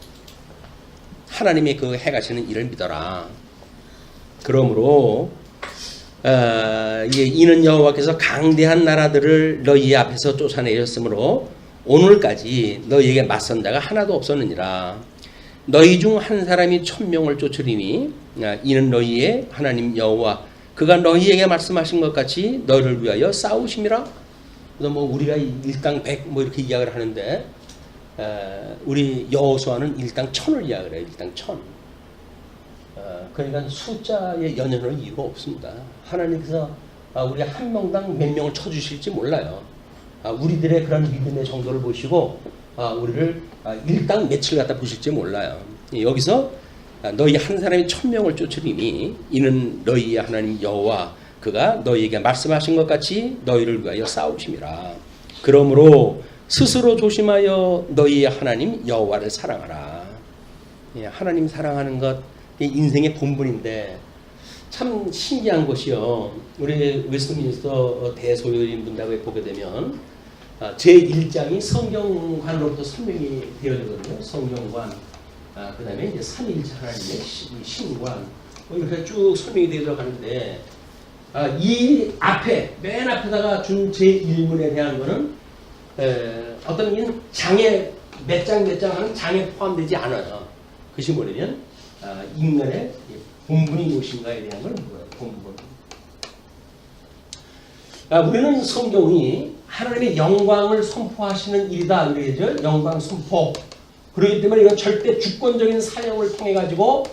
하나님의 그 해가시는 일을 믿어라. 그러므로 이는 여호와께서 강대한 나라들을 너희 앞에서 쫓아내셨으므로 오늘까지 너희에게 맞선 자가 하나도 없었느니라. 너희 중 한 사람이 1000명을 쫓으리니 이는 너희의 하나님 여호와 그가 너희에게 말씀하신 것 같이 너희를 위하여 싸우심이라. 그래서 뭐 우리가 일당 100 뭐 이렇게 이야기를 하는데 우리 여호수아는 일당 1000을 이야기를 해요. 일당 1000. 그러니까 숫자에 연연할 이유가 없습니다. 하나님께서 우리 한 명당 몇 명을 쳐주실지 몰라요. 우리들의 그런 믿음의 정도를 보시고 우리를 일당 며칠 갖다 보실지 몰라요. 여기서 너희 한 사람이 1000명을 쫓으리니 이는 너희의 하나님 여호와 그가 너희에게 말씀하신 것 같이 너희를 위하여 싸우심이라. 그러므로 스스로 조심하여 너희의 하나님 여호와를 사랑하라. 하나님 사랑하는 것 인생의 본분인데 참 신기한 것이요. 우리 웨스트민스터 대소요인 분다고 보게 되면 제1장이 성경관으로부터 설명이 되어지거든요. 성경관. 그 다음에 이제 삼위일체 하나님의 신관. 이렇게 쭉 설명이 되어 가는데 이 앞에 맨 앞에다가 준 제1문에 대한 거는 어떤 장에 몇 장 하는 장에 포함되지 않아요. 그것이 뭐냐면 인간의 본분이 무엇인가에 대한 건 뭐예요? 본분. 우리는 성경이 하나님의 영광을 선포하시는 일이다. 이러죠. 영광 선포. 그렇기 때문에 이건 절대 주권적인 사역을 통해 가지고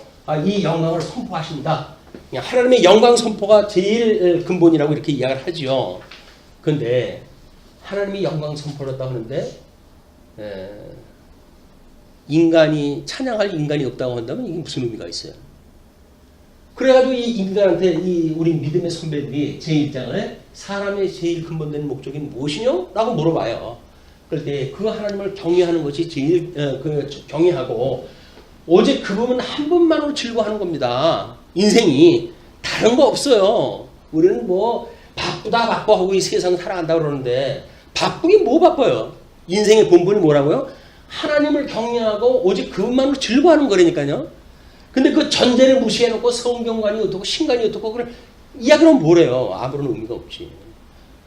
이 영광을 선포하신다. 하나님의 영광 선포가 제일 근본이라고 이렇게 이야기를 하지요. 그런데 하나님이 영광 선포를 했다고 하는데 인간이 찬양할 인간이 없다고 한다면 이게 무슨 의미가 있어요? 그래가지고 이 인간한테 이 우리 믿음의 선배들이 제 입장을 사람의 제일 근본된 목적이 무엇이뇨? 라고 물어봐요. 그럴 때 그 하나님을 경외하는 것이 제일 경외하고 오직 그분은 한 분만으로 즐거워하는 겁니다. 인생이 다른 거 없어요. 우리는 뭐 바쁘다 바빠하고 이 세상 살아간다 그러는데 바쁘긴 뭐 바빠요. 인생의 본분이 뭐라고요? 하나님을 경외하고 오직 그분만으로 즐거워하는 거라니까요. 근데 그 전제를 무시해놓고 성경관이 어떻고 신관이 어떻고 그런 이야기는 뭐래요? 아무런 의미가 없지.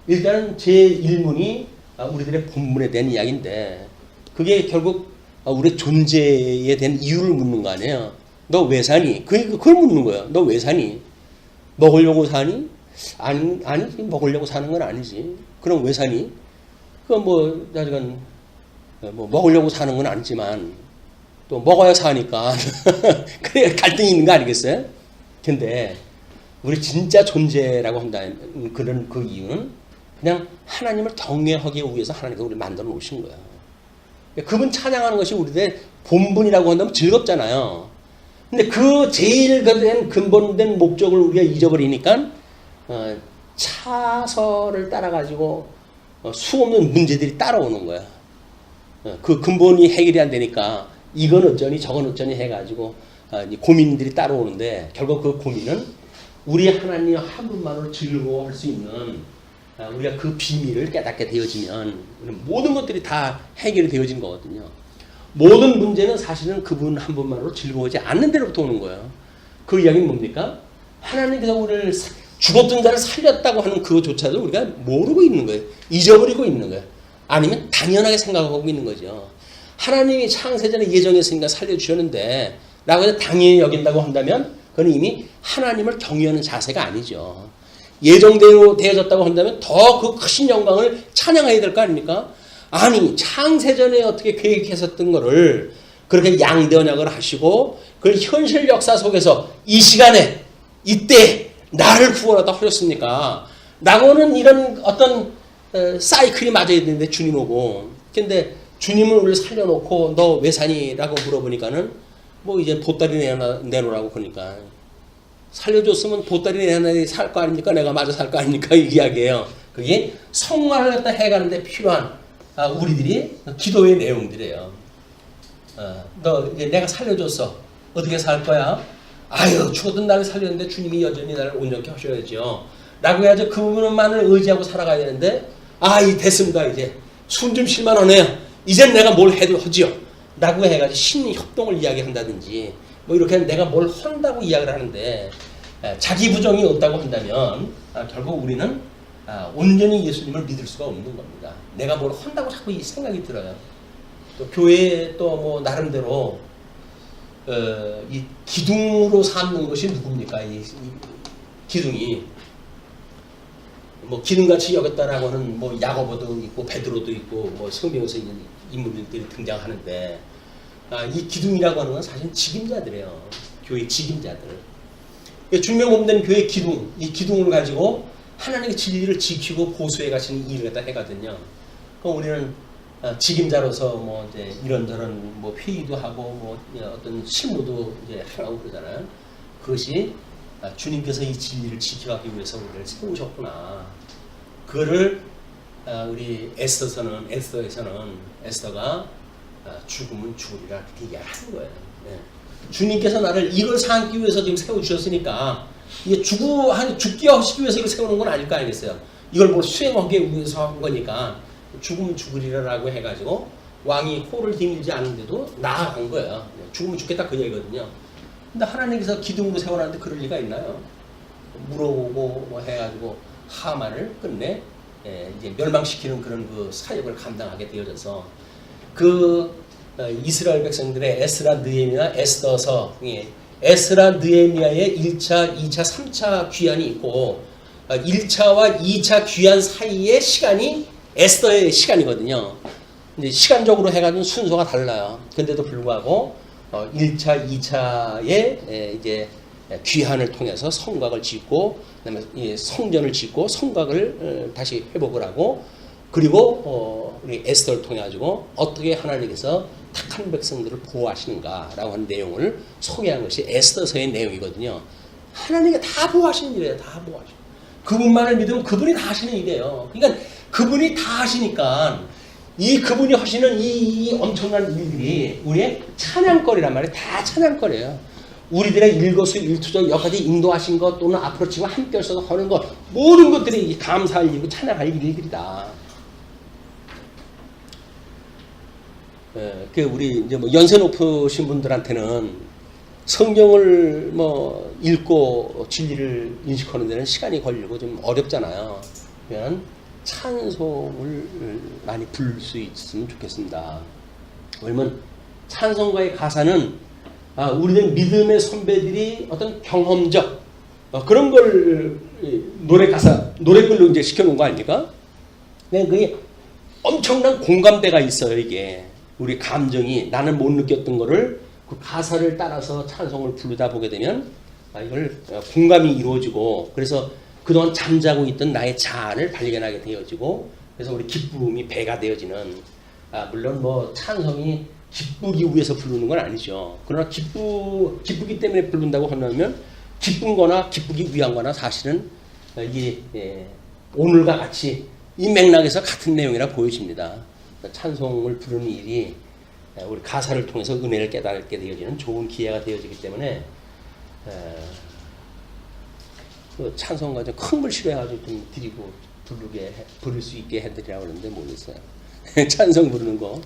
일단은 제 일문이 우리들의 본문에 대한 이야기인데 그게 결국 우리의 존재에 대한 이유를 묻는 거 아니에요. 너 왜 사니? 그걸 묻는 거예요. 너 왜 사니? 먹으려고 사니? 아니지. 먹으려고 사는 건 아니지. 그럼 왜 사니? 그건 뭐 나중에 뭐 먹으려고 사는 건 아니지만 또 먹어야 사니까 그래 갈등이 있는 거 아니겠어요? 근데 우리 진짜 존재라고 한다면 그런 그 이유는 그냥 하나님을 경외하기 위해서 하나님께서 우리를 만들어 놓으신 거예요. 그분 찬양하는 것이 우리의 본분이라고 한다면 즐겁잖아요. 근데 그 제일 근본된 목적을 우리가 잊어버리니까 차서를 따라가지고 수없는 문제들이 따라오는 거야. 그 근본이 해결이 안 되니까 이건 어쩌니 저건 어쩌니 해가지고 고민들이 따라오는데 결국 그 고민은 우리 하나님 한 분만으로 즐거워할 수 있는 우리가 그 비밀을 깨닫게 되어지면 모든 것들이 다 해결이 되어진 거거든요. 모든 문제는 사실은 그분 한 분만으로 즐거워하지 않는 데로부터 오는 거예요. 그 이야기는 뭡니까? 하나님께서 우리를 죽었던 자를 살렸다고 하는 그것조차도 우리가 모르고 있는 거예요. 잊어버리고 있는 거예요. 아니면 당연하게 생각하고 있는 거죠. 하나님이 창세전에 예정했으니까 살려주셨는데 라고 해서 당연히 여긴다고 한다면 그건 이미 하나님을 경외하는 자세가 아니죠. 예정대로 되어졌다고 한다면 더 그 크신 영광을 찬양해야 될 거 아닙니까? 아니 창세전에 어떻게 계획했었던 거를 그렇게 양대언약을 하시고 그 현실 역사 속에서 이 시간에 이때 나를 구원하다 하셨습니까? 라고는 이런 어떤 사이클이 맞아야 되는데 주님 오고 근데 주님은 우리를 살려놓고 너 왜 사니? 라고 물어보니까는 뭐 이제 보따리 내놓으라고 그러니까 살려줬으면 보따리 내놔야 살 거 아닙니까? 내가 마저 살 거 아닙니까? 이 이야기예요. 그게 성화를 갖다 해가는데 필요한 우리들이 기도의 내용들이에요. 너 이제 내가 살려줬어. 어떻게 살 거야? 아유 죽었던 나를 살렸는데 주님이 여전히 나를 온전케 하셔야죠. 라고 해야지 그분만을 의지하고 살아가야 되는데 이 됐습니다. 이제 숨 좀 쉴만 하네요. 이젠 내가 뭘 해도 하지요. 라고 해가지고 신협동을 이야기한다든지 뭐 이렇게 내가 뭘 한다고 이야기를 하는데 자기 부정이 없다고 한다면 결국 우리는 온전히 예수님을 믿을 수가 없는 겁니다. 내가 뭘 한다고 자꾸 이 생각이 들어요. 또 교회에 또 뭐 나름대로 이 기둥으로 삼는 것이 누굽니까? 이 기둥이 뭐 기둥같이 여겼다라고 하는 뭐 야고보도 있고 베드로도 있고 뭐 성경에서 있는 인물들이 등장하는데 이 기둥이라고 하는 건 사실 직임자들이에요. 교회 직임자들. 주님의 몸된 교회 기둥, 이 기둥을 가지고 하나님의 진리를 지키고 보수해 가시는 일을 갖다 해거든요. 그럼 우리는 직임자로서 뭐 이제 이런저런 뭐 회의도 하고 뭐 어떤 실무도 이제 하라고 그러잖아요. 그것이 주님께서 이 진리를 지켜가기 위해서 우리를 세우셨구나. 그거를 우리 에스더에서는 에스더가 죽으면 죽으리라 그렇게 이야기하는 거예요. 네. 주님께서 나를 이걸 삼기 위해서 지금 세워주셨으니까 이게 죽게 하시기 위해서 이걸 세우는 건 아닐 거 아니겠어요. 이걸 뭐 수행하기 위해서 한 거니까 죽으면 죽으리라라고 해가지고 왕이 코를 디밀지 않은데도 나아간 거예요. 죽으면 죽겠다 그 얘기거든요. 근데 하나님께서 기둥으로 세워놨는데 그럴 리가 있나요? 물어보고 뭐 해가지고 하만을 끝내 이제 멸망시키는 그런 그 사역을 감당하게 되어져서 그 이스라엘 백성들의 에스라 느헤미야 에스더서 에스라 느헤미야의 1차, 2차, 3차 귀환이 있고 1차와 2차 귀환 사이의 시간이 에스더의 시간이거든요. 근데 시간적으로 해가지고 순서가 달라요. 근데도 불구하고 1차, 2차에 이제 귀환을 통해서 성곽을 짓고 그다음에 성전을 짓고 성곽을 다시 회복을 하고 그리고 우리 에스더를 통해 가지고 어떻게 하나님께서 택한 백성들을 보호하시는가라고 하는 내용을 소개한 것이 에스더서의 내용이거든요. 하나님이 다 보호하시는 일이에요. 다 보호하시는. 그분만을 믿으면 그분이 다 하시는 일이에요. 그러니까 그분이 다 하시니까 이 그분이 하시는 이 엄청난 일들이 우리의 찬양거리란 말이에요. 다 찬양거리예요. 우리들의 일거수일투족 여기까지 인도하신 것 또는 앞으로 지금 함께 하셔서 하는 것 모든 것들이 감사할 일이고 찬양할 일들이다. 그 우리 이제 뭐 연세 높으신 분들한테는 성경을 뭐 읽고 진리를 인식하는 데는 시간이 걸리고 좀 어렵잖아요. 그러면 찬송을 많이 부를 수 있으면 좋겠습니다. 왜냐면 찬송가의 가사는 우리들 믿음의 선배들이 어떤 경험적 그런 걸 노래글로 이제 시켜놓은 거 아닙니까? 근데 그게 엄청난 공감대가 있어요. 이게 우리 감정이 나는 못 느꼈던 거를 그 가사를 따라서 찬송을 부르다 보게 되면 이걸 공감이 이루어지고 그래서 그동안 잠자고 있던 나의 자아를 발견하게 되어지고 그래서 우리 기쁨이 배가 되어지는 물론 뭐 찬송이 기쁘기 위해서 부르는 건 아니죠. 그러나 기쁘기 때문에 부른다고 한다면 기쁜 거나 기쁘기 위한 거나 사실은 이게 오늘과 같이 이 맥락에서 같은 내용이라 보여집니다. 찬송을 부르는 일이 우리 가사를 통해서 은혜를 깨닫게 되어지는 좋은 기회가 되어지기 때문에 그 찬송가 좀 큰 걸 실어가지고 좀 드리고 부를 수 있게 해드리라고 그러는데 모르겠어요. 찬송 부르는 거.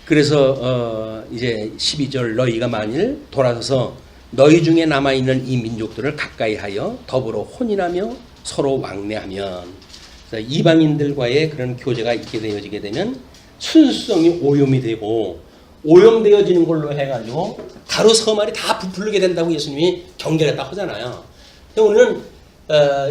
그래서 이제 12절 너희가 만일 돌아서서 너희 중에 남아있는 이 민족들을 가까이하여 더불어 혼인하며 서로 왕래하면 이방인들과의 그런 교제가 있게 되어지게 되면 순수성이 오염이 되고 오염되어지는 걸로 해가지고 가로 서말이 다 부풀리게 된다고 예수님이 경계를 딱 하잖아요. 우리는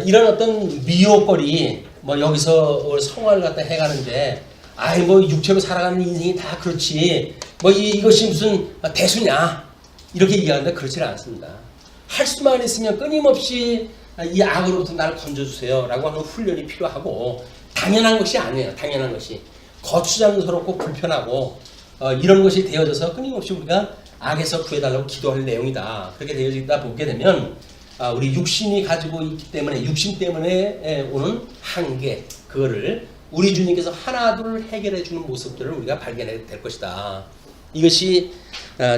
이런 어떤 미혹거리 뭐 여기서 성화를 갖다 해가는데 아이 뭐 육체로 살아가는 인생이 다 그렇지 뭐 이것이 무슨 대수냐 이렇게 얘기하는데 그렇지는 않습니다. 할 수만 있으면 끊임없이 이 악으로부터 나를 건져주세요 라고 하는 훈련이 필요하고 당연한 것이 아니에요. 당연한 것이 거추장스럽고 불편하고 이런 것이 되어져서 끊임없이 우리가 악에서 구해달라고 기도할 내용이다. 그렇게 되어지다 보게 되면 우리 육신이 가지고 있기 때문에 육신 때문에 오는 한계 그거를 우리 주님께서 하나둘 해결해 주는 모습들을 우리가 발견해야 될 것이다. 이것이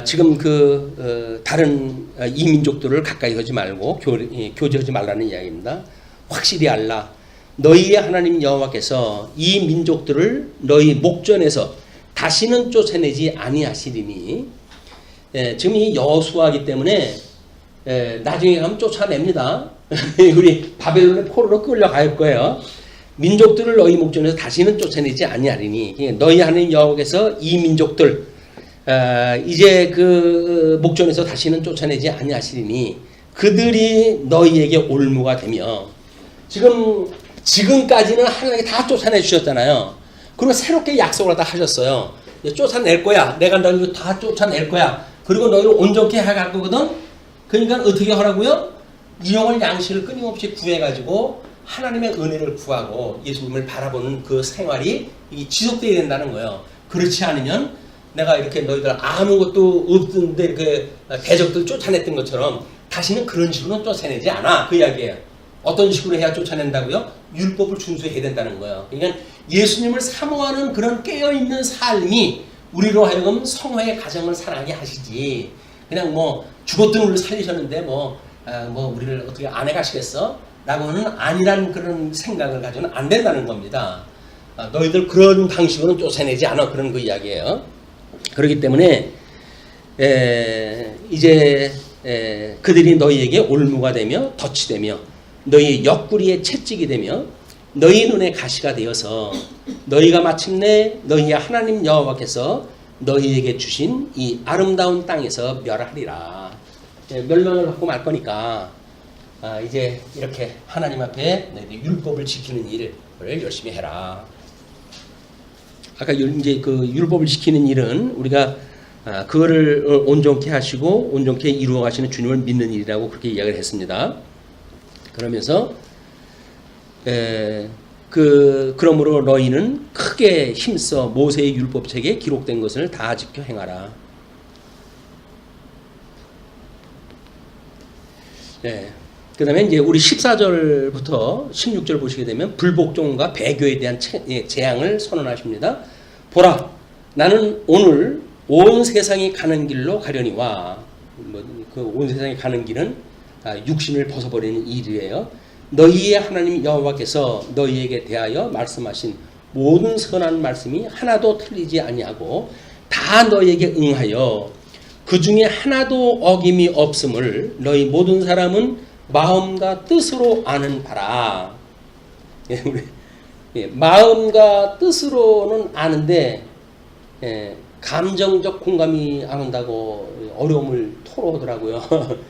지금 다른 이민족들을 가까이 하지 말고 교제하지 말라는 이야기입니다. 확실히 알라. 너희의 하나님 여호와께서 이 민족들을 너희 목전에서 다시는 쫓아내지 아니하시리니 지금 이 여호수아이기 때문에 나중에 가면 쫓아냅니다. 우리 바벨론의 포로로 끌려갈 거예요. 민족들을 너희 목전에서 다시는 쫓아내지 아니하리니 너희 하나님 여호와께서 이 민족들 이제 그 목전에서 다시는 쫓아내지 아니하시리니 그들이 너희에게 올무가 되며 지금까지는 하나님이 다 쫓아내 주셨잖아요. 그리고 새롭게 약속을 다 하셨어요. 쫓아낼 거야. 내가 너희를 다 쫓아낼 거야. 그리고 너희를 온전케 해갈 거거든. 그러니까 어떻게 하라고요? 일용할 양식을 끊임없이 구해가지고 하나님의 은혜를 구하고 예수님을 바라보는 그 생활이 지속되어야 된다는 거예요. 그렇지 않으면 내가 이렇게 너희들 아무것도 없던데 이렇게 대적들 쫓아냈던 것처럼 다시는 그런 식으로 쫓아내지 않아. 그 이야기예요. 어떤 식으로 해야 쫓아낸다고요? 율법을 준수해야 된다는 거예요. 그러니까 예수님을 사모하는 그런 깨어있는 삶이 우리로 하여금 성화의 가정을 살아가게 하시지. 그냥 뭐 죽었던 우리를 살리셨는데 뭐 우리를 어떻게 안 해가시겠어? 라고는 아니란 그런 생각을 가지고는 안 된다는 겁니다. 너희들 그런 방식으로는 쫓아내지 않아. 그런 그 이야기예요. 그렇기 때문에 이제 그들이 너희에게 올무가 되며 덫이 되며 너희 옆구리에 채찍이 되며 너희 눈에 가시가 되어서 너희가 마침내 너희의 하나님 여호와께서 너희에게 주신 이 아름다운 땅에서 멸하리라. 멸망을 받고 말 거니까 이제 이렇게 하나님 앞에 율법을 지키는 일을 열심히 해라. 아까 이제 그 율법을 지키는 일은 우리가 그거를 온전케 하시고 온전케 이루어 가시는 주님을 믿는 일이라고 그렇게 이야기를 했습니다. 그러면서 그러므로 너희는 크게 힘써 모세의 율법책에 기록된 것을 다 지켜 행하라. 네. 그 다음에 이제 우리 14절부터 16절 보시게 되면 불복종과 배교에 대한 재앙을 선언하십니다. 보라, 나는 오늘 온 세상이 가는 길로 가려니와, 그 온 세상이 가는 길은 육신을 벗어버리는 일이에요. 너희의 하나님 여호와께서 너희에게 대하여 말씀하신 모든 선한 말씀이 하나도 틀리지 아니하고 다 너희에게 응하여 그 중에 하나도 어김이 없음을 너희 모든 사람은 마음과 뜻으로 아는 바라. 마음과 뜻으로는 아는데 감정적 공감이 안 온다고 어려움을 토로하더라고요.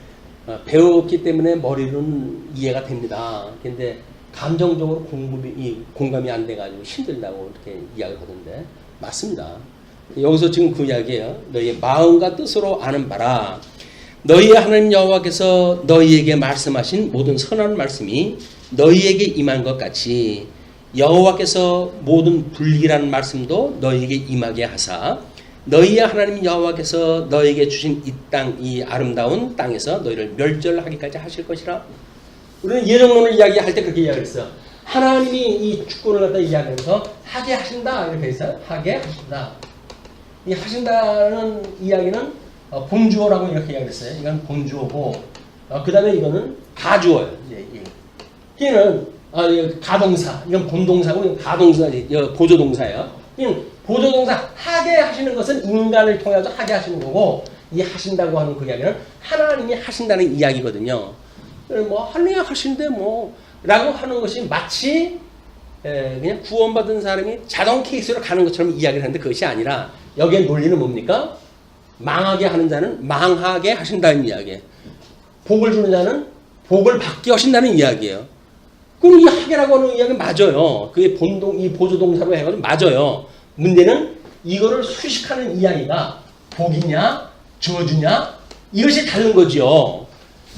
배웠기 때문에 머리로는 이해가 됩니다. 근데 감정적으로 공감이 안 돼가지고 힘들다고 이렇게 이야기를 하던데 맞습니다. 여기서 지금 그 이야기예요. 너희의 마음과 뜻으로 아는 바라. 너희의 하나님 여호와께서 너희에게 말씀하신 모든 선한 말씀이 너희에게 임한 것 같이 여호와께서 모든 불길한 말씀도 너희에게 임하게 하사 너희의 하나님 여호와께서 너희에게 주신 이 땅, 이 아름다운 땅에서 너희를 멸절하기까지 하실 것이라. 우리는 예정론을 이야기할 때 그렇게 이야기했어요. 하나님이 이 주권을 갖다 이야기하면서 하게 하신다 이렇게 했어요. 하게 하신다. 이 하신다는 이야기는 본주어라고 이렇게 이야기했어요. 이건 본주어고, 그 다음에 이거는 가주어예요. 얘는 가동사, 이건 본동사고, 이건 가동사, 보조동사예요. 보조동사 하게 하시는 것은 인간을 통해서 하게 하시는 거고, 이 하신다고 하는 그 이야기는 하나님이 하신다는 이야기거든요. 뭐 하나님이 하신데 뭐 라고 하는 것이 마치 그냥 구원받은 사람이 자동 케이스로 가는 것처럼 이야기를 하는데 그것이 아니라 여기에 논리는 뭡니까? 망하게 하는 자는 망하게 하신다는 이야기예요. 복을 주는 자는 복을 받게 하신다는 이야기예요. 그럼 이 하게라고 하는 이야기는 맞아요. 그게 이 보조동사로 해가지고 맞아요. 문제는 이거를 수식하는 이야기가 복이냐 저주냐 이것이 다른 거죠.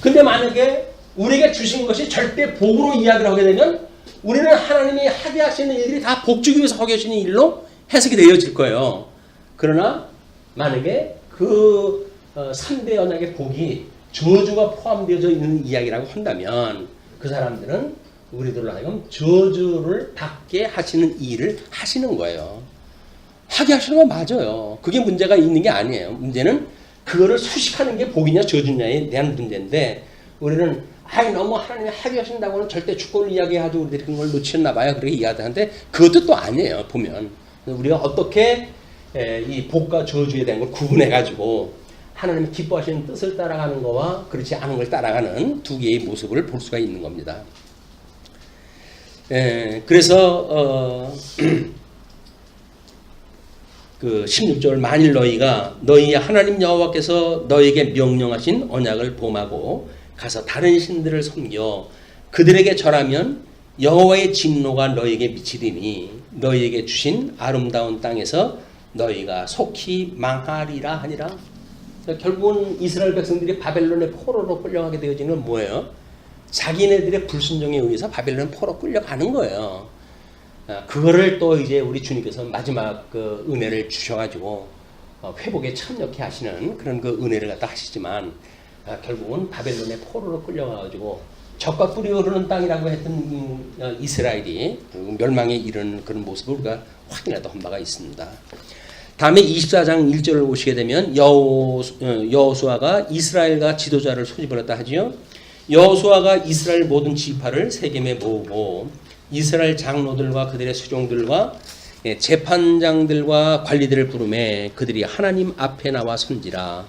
근데 만약에 우리에게 주신 것이 절대 복으로 이야기를 하게 되면 우리는 하나님이 하게 하시는 일들이 다 복 주기 위해서 하게 하시는 일로 해석이 되어질 거예요. 그러나 만약에 그 3대 언약의 복이 저주가 포함되어져 있는 이야기라고 한다면 그 사람들은 우리들로 하여금 저주를 받게 하시는 일을 하시는 거예요. 하게 하시는 건 맞아요. 그게 문제가 있는 게 아니에요. 문제는 그거를 수식하는 게 복이냐 저주냐에 대한 문제인데 우리는 너무 하나님이 하게 하신다고는 절대 주권을 이야기하죠. 우리들이 그런 걸 놓쳤나 봐요. 그렇게 이야기하는데 그것도 또 아니에요. 보면 우리가 어떻게 이 복과 저주에 대한 걸 구분해가지고 하나님이 기뻐하시는 뜻을 따라가는 거와 그렇지 않은 걸 따라가는 두 개의 모습을 볼 수가 있는 겁니다. 그래서 그 16절 만일 너희가 너희 하나님 여호와께서 너희에게 명령하신 언약을 범하고 가서 다른 신들을 섬겨 그들에게 절하면 여호와의 진노가 너희에게 미치리니 너희에게 주신 아름다운 땅에서 너희가 속히 망하리라 하니라. 결국은 이스라엘 백성들이 바벨론의 포로로 끌려가게 되어지는 건 뭐예요? 자기네들의 불순종에 의해서 바벨론 포로 끌려가는 거예요. 그거를 또 이제 우리 주님께서 마지막 그 은혜를 주셔가지고 회복에 참여케 하시는 그런 그 은혜를 갖다 하시지만 결국은 바벨론의 포로로 끌려가가지고 젖과 꿀이 흐르는 땅이라고 했던 이스라엘이 멸망에 이르는 그런 모습을 우리가 확인하던 바가 있습니다. 다음에 24장 1절을 보시게 되면 여호수아가 이스라엘과 지도자를 소집을 했다 하지요. 여호수아가 이스라엘 모든 지파를 세겜에 모으고 이스라엘 장로들과 그들의 수종들과 재판장들과 관리들을 부르매 그들이 하나님 앞에 나와 선지라.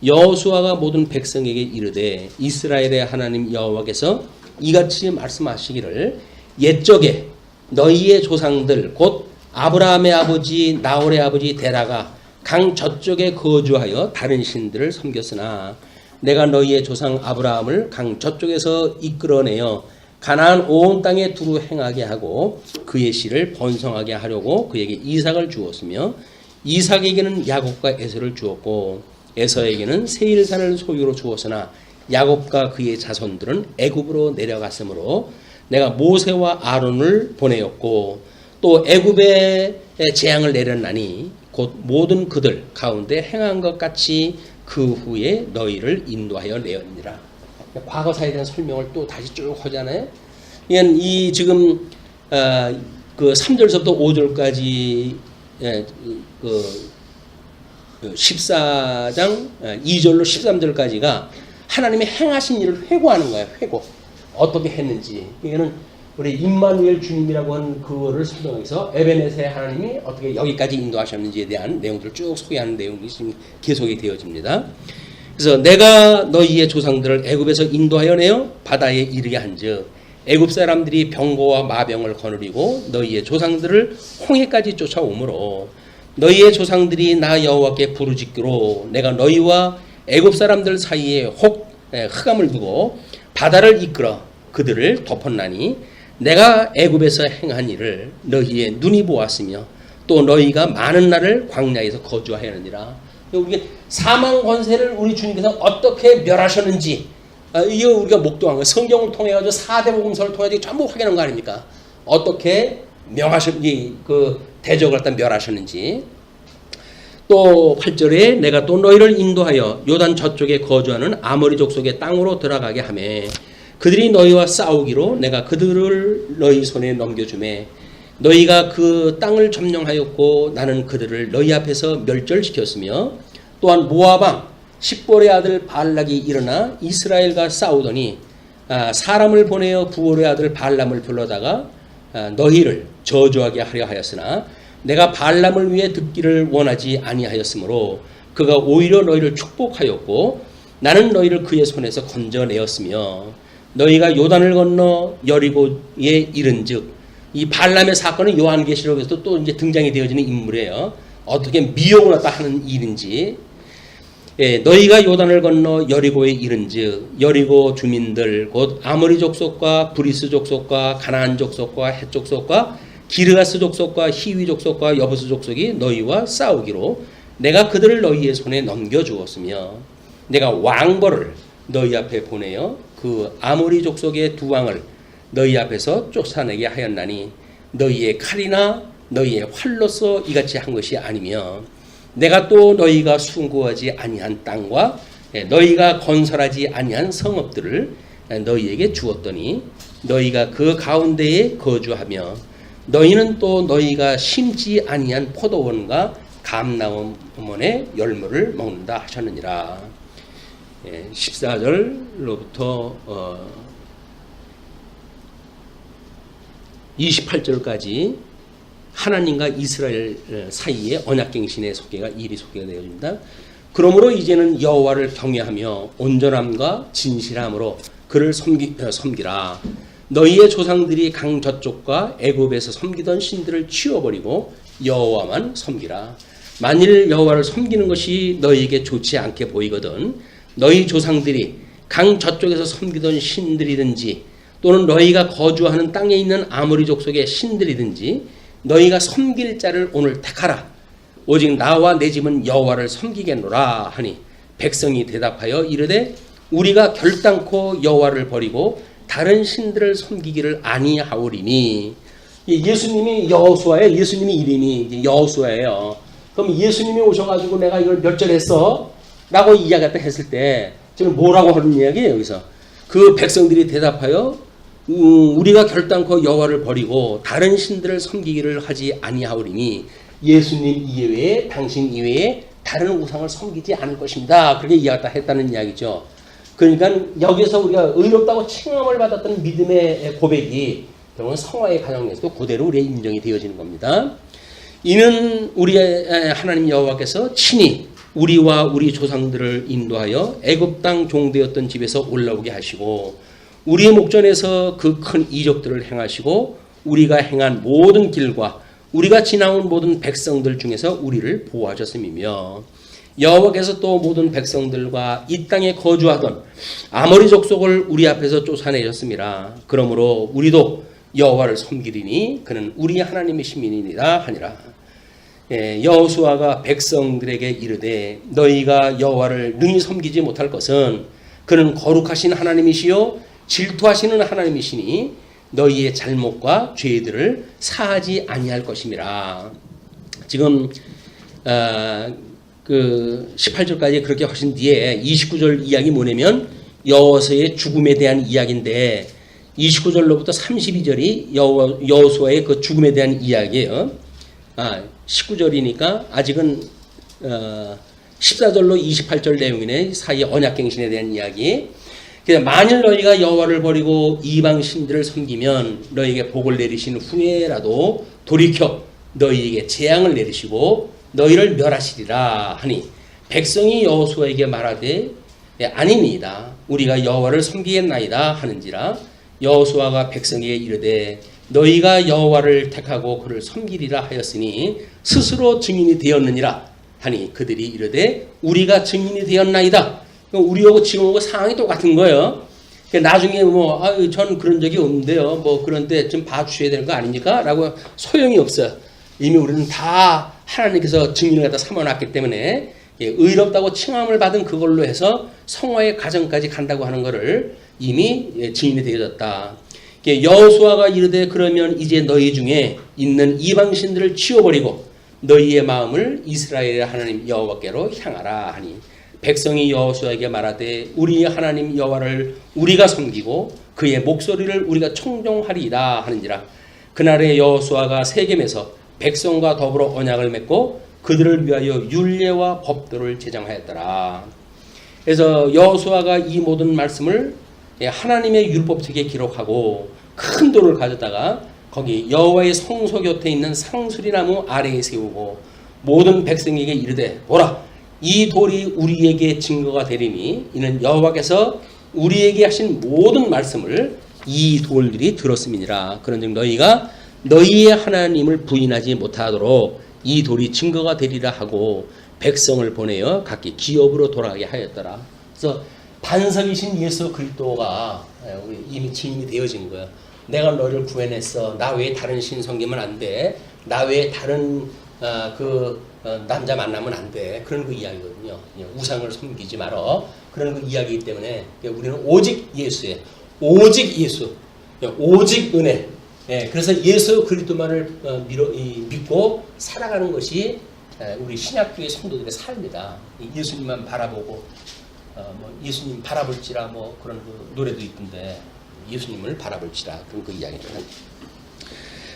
여호수아가 모든 백성에게 이르되 이스라엘의 하나님 여호와께서 이같이 말씀하시기를 옛적에 너희의 조상들 곧 아브라함의 아버지 나홀의 아버지 데라가 강 저쪽에 거주하여 다른 신들을 섬겼으나 내가 너희의 조상 아브라함을 강 저쪽에서 이끌어내어 가나안 온 땅에 두루 행하게 하고 그의 씨를 번성하게 하려고 그에게 이삭을 주었으며 이삭에게는 야곱과 에서를 주었고 에서에게는 세일산을 소유로 주었으나 야곱과 그의 자손들은 애굽으로 내려갔으므로 내가 모세와 아론을 보내었고 또 애굽에 재앙을 내렸나니 곧 모든 그들 가운데 행한 것 같이 그 후에 너희를 인도하여 내었니라. 과거사에 대한 설명을 또 다시 쭉 하잖아요. 이건 이 지금 그 3절서부터 5절까지 그 14장 2절로 13절까지가 하나님의 행하신 일을 회고하는 거예요. 회고. 어떻게 했는지. 이거는 우리 임마누엘 주님이라고 하는 그거를 설명해서 에베네셀 하나님이 어떻게 여기까지 인도하셨는지에 대한 내용들을 쭉 소개하는 내용이 지금 계속이 되어집니다. 그래서 내가 너희의 조상들을 애굽에서 인도하여 내어 바다에 이르게 한즉 애굽 사람들이 병거와 마병을 거느리고 너희의 조상들을 홍해까지 쫓아오므로 너희의 조상들이 나 여호와께 부르짖기로 내가 너희와 애굽 사람들 사이에 흑암을 두고 바다를 이끌어 그들을 덮었나니 내가 애굽에서 행한 일을 너희의 눈이 보았으며 또 너희가 많은 날을 광야에서 거주하였느니라. 우리 사망 권세를 우리 주님께서 어떻게 멸하셨는지 이거 우리가 목도한 거예요. 성경을 통해 가지고 4대 복음서를 통해 가지고 전부 확인한 거 아닙니까? 어떻게 명하셨는지 그 대적을 갖다 멸하셨는지. 또 8절에 내가 또 너희를 인도하여 요단 저쪽에 거주하는 아모리 족속의 땅으로 들어가게 하매 그들이 너희와 싸우기로 내가 그들을 너희 손에 넘겨주매 너희가 그 땅을 점령하였고 나는 그들을 너희 앞에서 멸절시켰으며 또한 모압 십볼의 아들 발락이 일어나 이스라엘과 싸우더니 사람을 보내어 부올의 아들 발람을 불러다가 너희를 저주하게 하려 하였으나 내가 발람을 위해 듣기를 원하지 아니하였으므로 그가 오히려 너희를 축복하였고 나는 너희를 그의 손에서 건져내었으며 너희가 요단을 건너 여리고에 이른즉 이 발람의 사건은 요한계시록에서도 또 이제 등장이 되어지는 인물이에요. 어떻게 미혹을 갖다 하는 일인지. 너희가 요단을 건너 여리고에 이른즉 여리고 주민들 곧 아모리 족속과 브리스 족속과 가나안 족속과 헷 족속과 기르가스 족속과 히위 족속과 여부스 족속이 너희와 싸우기로 내가 그들을 너희의 손에 넘겨주었으며 내가 왕벌을 너희 앞에 보내어 그 아모리 족속의 두 왕을 너희 앞에서 쫓아내게 하였나니 너희의 칼이나 너희의 활로서 이같이 한 것이 아니며 내가 또 너희가 숭고하지 아니한 땅과 너희가 건설하지 아니한 성읍들을 너희에게 주었더니 너희가 그 가운데에 거주하며 너희는 또 너희가 심지 아니한 포도원과 감나원의 열무를 먹는다 하셨느니라. 14절로부터 28절까지 하나님과 이스라엘 사이의 언약갱신의 소개가 일이 소개가 되어집니다. 그러므로 이제는 여호와를 경외하며 온전함과 진실함으로 그를 섬기라. 너희의 조상들이 강 저쪽과 애굽에서 섬기던 신들을 치워버리고 여호와만 섬기라. 만일 여호와를 섬기는 것이 너희에게 좋지 않게 보이거든 너희 조상들이 강 저쪽에서 섬기던 신들이든지 또는 너희가 거주하는 땅에 있는 아모리 족속의 신들이든지 너희가 섬길 자를 오늘 택하라. 오직 나와 내 집은 여호와를 섬기겠노라 하니 백성이 대답하여 이르되 우리가 결단코 여호와를 버리고 다른 신들을 섬기기를 아니하오리니. 예수님이 여호수아예요. 예수님이 이름이 여호수아예요. 그럼 예수님이 오셔가지고 내가 이걸 멸절했어 라고 이야기했다 했을 때 지금 뭐라고 하는 이야기예요. 여기서 그 백성들이 대답하여 우리가 결단코 여호와를 버리고 다른 신들을 섬기기를 하지 아니하오리니 예수님 이외에 당신 이외에 다른 우상을 섬기지 않을 것입니다. 그렇게 이야기했다 했다는 이야기죠. 그러니까 여기서 우리가 의롭다고 칭함을 받았던 믿음의 고백이 결국은 성화의 가정에서도 그대로 우리의 인정이 되어지는 겁니다. 이는 우리의 하나님 여호와께서 친히 우리와 우리 조상들을 인도하여 애굽 땅 종되었던 집에서 올라오게 하시고 우리의 목전에서 그 큰 이적들을 행하시고 우리가 행한 모든 길과 우리가 지나온 모든 백성들 중에서 우리를 보호하셨음이며 여호와께서 또 모든 백성들과 이 땅에 거주하던 아모리 족속을 우리 앞에서 쫓아내셨습니다. 그러므로 우리도 여호와를 섬기리니 그는 우리 하나님의 시민이니라 하니라. 여호수아가 백성들에게 이르되 너희가 여호와를 능히 섬기지 못할 것은 그는 거룩하신 하나님이시요 질투하시는 하나님이시니 너희의 잘못과 죄들을 사하지 아니할 것임이라. 지금 그 18절까지 그렇게 하신 뒤에 29절 이야기 뭐냐면 여호수아의 죽음에 대한 이야기인데 29절로부터 32절이 여호수아의 그 죽음에 대한 이야기예요. 19절이니까 아직은 14절로 28절 내용이네. 사이 언약갱신에 대한 이야기. 만일 너희가 여호와를 버리고 이방 신들을 섬기면 너희에게 복을 내리신 후에라도 돌이켜 너희에게 재앙을 내리시고 너희를 멸하시리라 하니 백성이 여호수아에게 말하되 아니니이다. 우리가 여호와를 섬기겠나이다 하는지라. 여호수아가 백성에게 이르되 너희가 여호와를 택하고 그를 섬기리라 하였으니 스스로 증인이 되었느니라 하니 그들이 이르되 우리가 증인이 되었나이다. 우리하고 지금하고 상황이 똑같은 거예요. 나중에 전 그런 적이 없는데요. 그런데 좀 봐주셔야 되는 거 아닙니까? 라고 소용이 없어요. 이미 우리는 다 하나님께서 증인을 갖다 삼아놨기 때문에 의롭다고 칭함을 받은 그걸로 해서 성화의 과정까지 간다고 하는 것을 이미 증인이 되어졌다. 여호수아가 이르되 그러면 이제 너희 중에 있는 이방신들을 치워버리고 너희의 마음을 이스라엘의 하나님 여호와께로 향하라 하니 백성이 여호수아에게 말하되 우리의 하나님 여호와를 우리가 섬기고 그의 목소리를 우리가 청종하리이다 하는지라. 그날에 여호수아가 세겜에서 백성과 더불어 언약을 맺고 그들을 위하여 율례와 법도를 제정하였더라. 그래서 여호수아가 이 모든 말씀을 하나님의 율법책에 기록하고 큰 돌을 가져다가 거기 여호와의 성소 곁에 있는 상수리나무 아래에 세우고 모든 백성에게 이르되 보라 이 돌이 우리에게 증거가 되리니 이는 여호와께서 우리에게 하신 모든 말씀을 이 돌들이 들었음이니라. 그런즉 너희가 너희의 하나님을 부인하지 못하도록 이 돌이 증거가 되리라 하고 백성을 보내어 각기 기업으로 돌아가게 하였더라. 그래서 반석이신 예수 그리스도가 이미 증인이 되어진 거예요. 내가 너를 구해냈어. 나 외에 다른 신 섬기면 안 돼. 나 외에 다른 남자 만나면 안 돼. 그런 그 이야기거든요. 우상을 섬기지 말어. 그런 그 이야기이기 때문에 우리는 오직 예수에 오직 예수, 오직 은혜. 그래서 예수 그리스도만을 믿고 살아가는 것이 우리 신약교회 성도들의 삶이다. 예수님만 바라보고 예수님 바라볼지라 그런 그 노래도 있던데 예수님을 바라볼지라 그런 그 이야기를 합니다.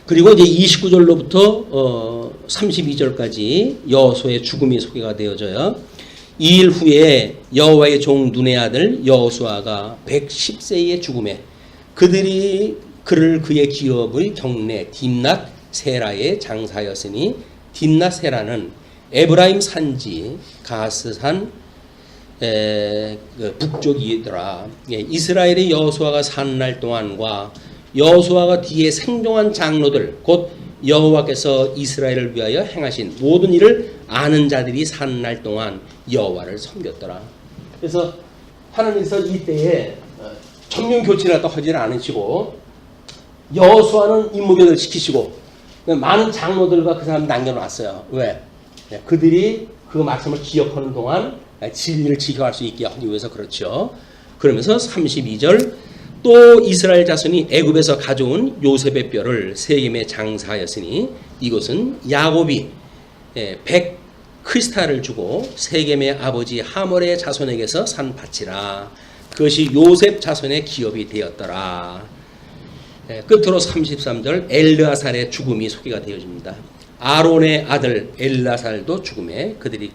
그리고 이제 29절로부터 32절까지 여호수아의 죽음이 소개가 되어져요. 2일 후에 여호와의 종 눈의 아들 여호수아가 110세의 죽음에 그들이 그를 그의 기업의 경내 딥낫 세라에 장사하였으니 딥낫 세라는 에브라임 산지 가스산 북쪽이더라. 이스라엘의 여호수아가 산 날 동안과 여호수아가 뒤에 생존한 장로들 곧 여호와께서 이스라엘을 위하여 행하신 모든 일을 아는 자들이 산 날 동안 여호와를 섬겼더라. 그래서 하나님께서 이때에 전면 교체를 하지 않으시고 여호수아는 임무교를 지키시고 많은 장로들과 그 사람 남겨놨어요. 왜? 그들이 그 말씀을 기억하는 동안 진리를 지켜갈 수 있게 하기 위해서 그렇죠. 그러면서 32절 또 이스라엘 자손이 애굽에서 가져온 요셉의 뼈를 세겜에 장사하였으니 이것은 야곱이 100 크리스탈을 주고 세겜의 아버지 하몰의 자손에게서 산 밭이라. 그것이 요셉 자손의 기업이 되었더라. 끝으로 33절 엘르아살의 죽음이 소개가 되어집니다. 아론의 아들 엘르아살도 죽음에 그들이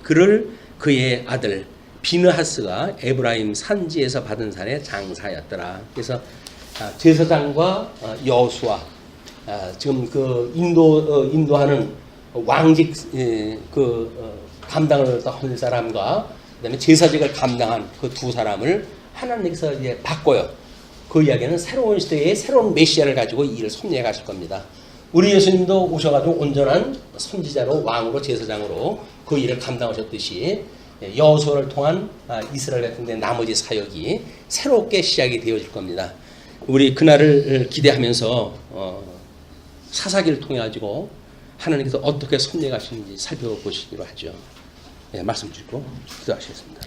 그의 아들 비느하스가 에브라임 산지에서 받은 산에 장사하였더라. 그래서 제사장과 여호수아 지금 그 인도하는 왕직 감당을 하는 사람과 그다음에 제사직을 감당한 그 두 사람을 하나님께서 이제 바꿔요. 그 이야기는 새로운 시대의 새로운 메시아를 가지고 이 일을 섭리해 가실 겁니다. 우리 예수님도 오셔가지고 온전한 선지자로 왕으로 제사장으로 그 일을 감당하셨듯이 여호수아를 통한 이스라엘 같은 데 나머지 사역이 새롭게 시작이 되어질 겁니다. 우리 그날을 기대하면서 사사기를 통해 가지고 하나님께서 어떻게 섭리해 가시는지 살펴보시기로 하죠. 말씀 드리고 기도하시겠습니다.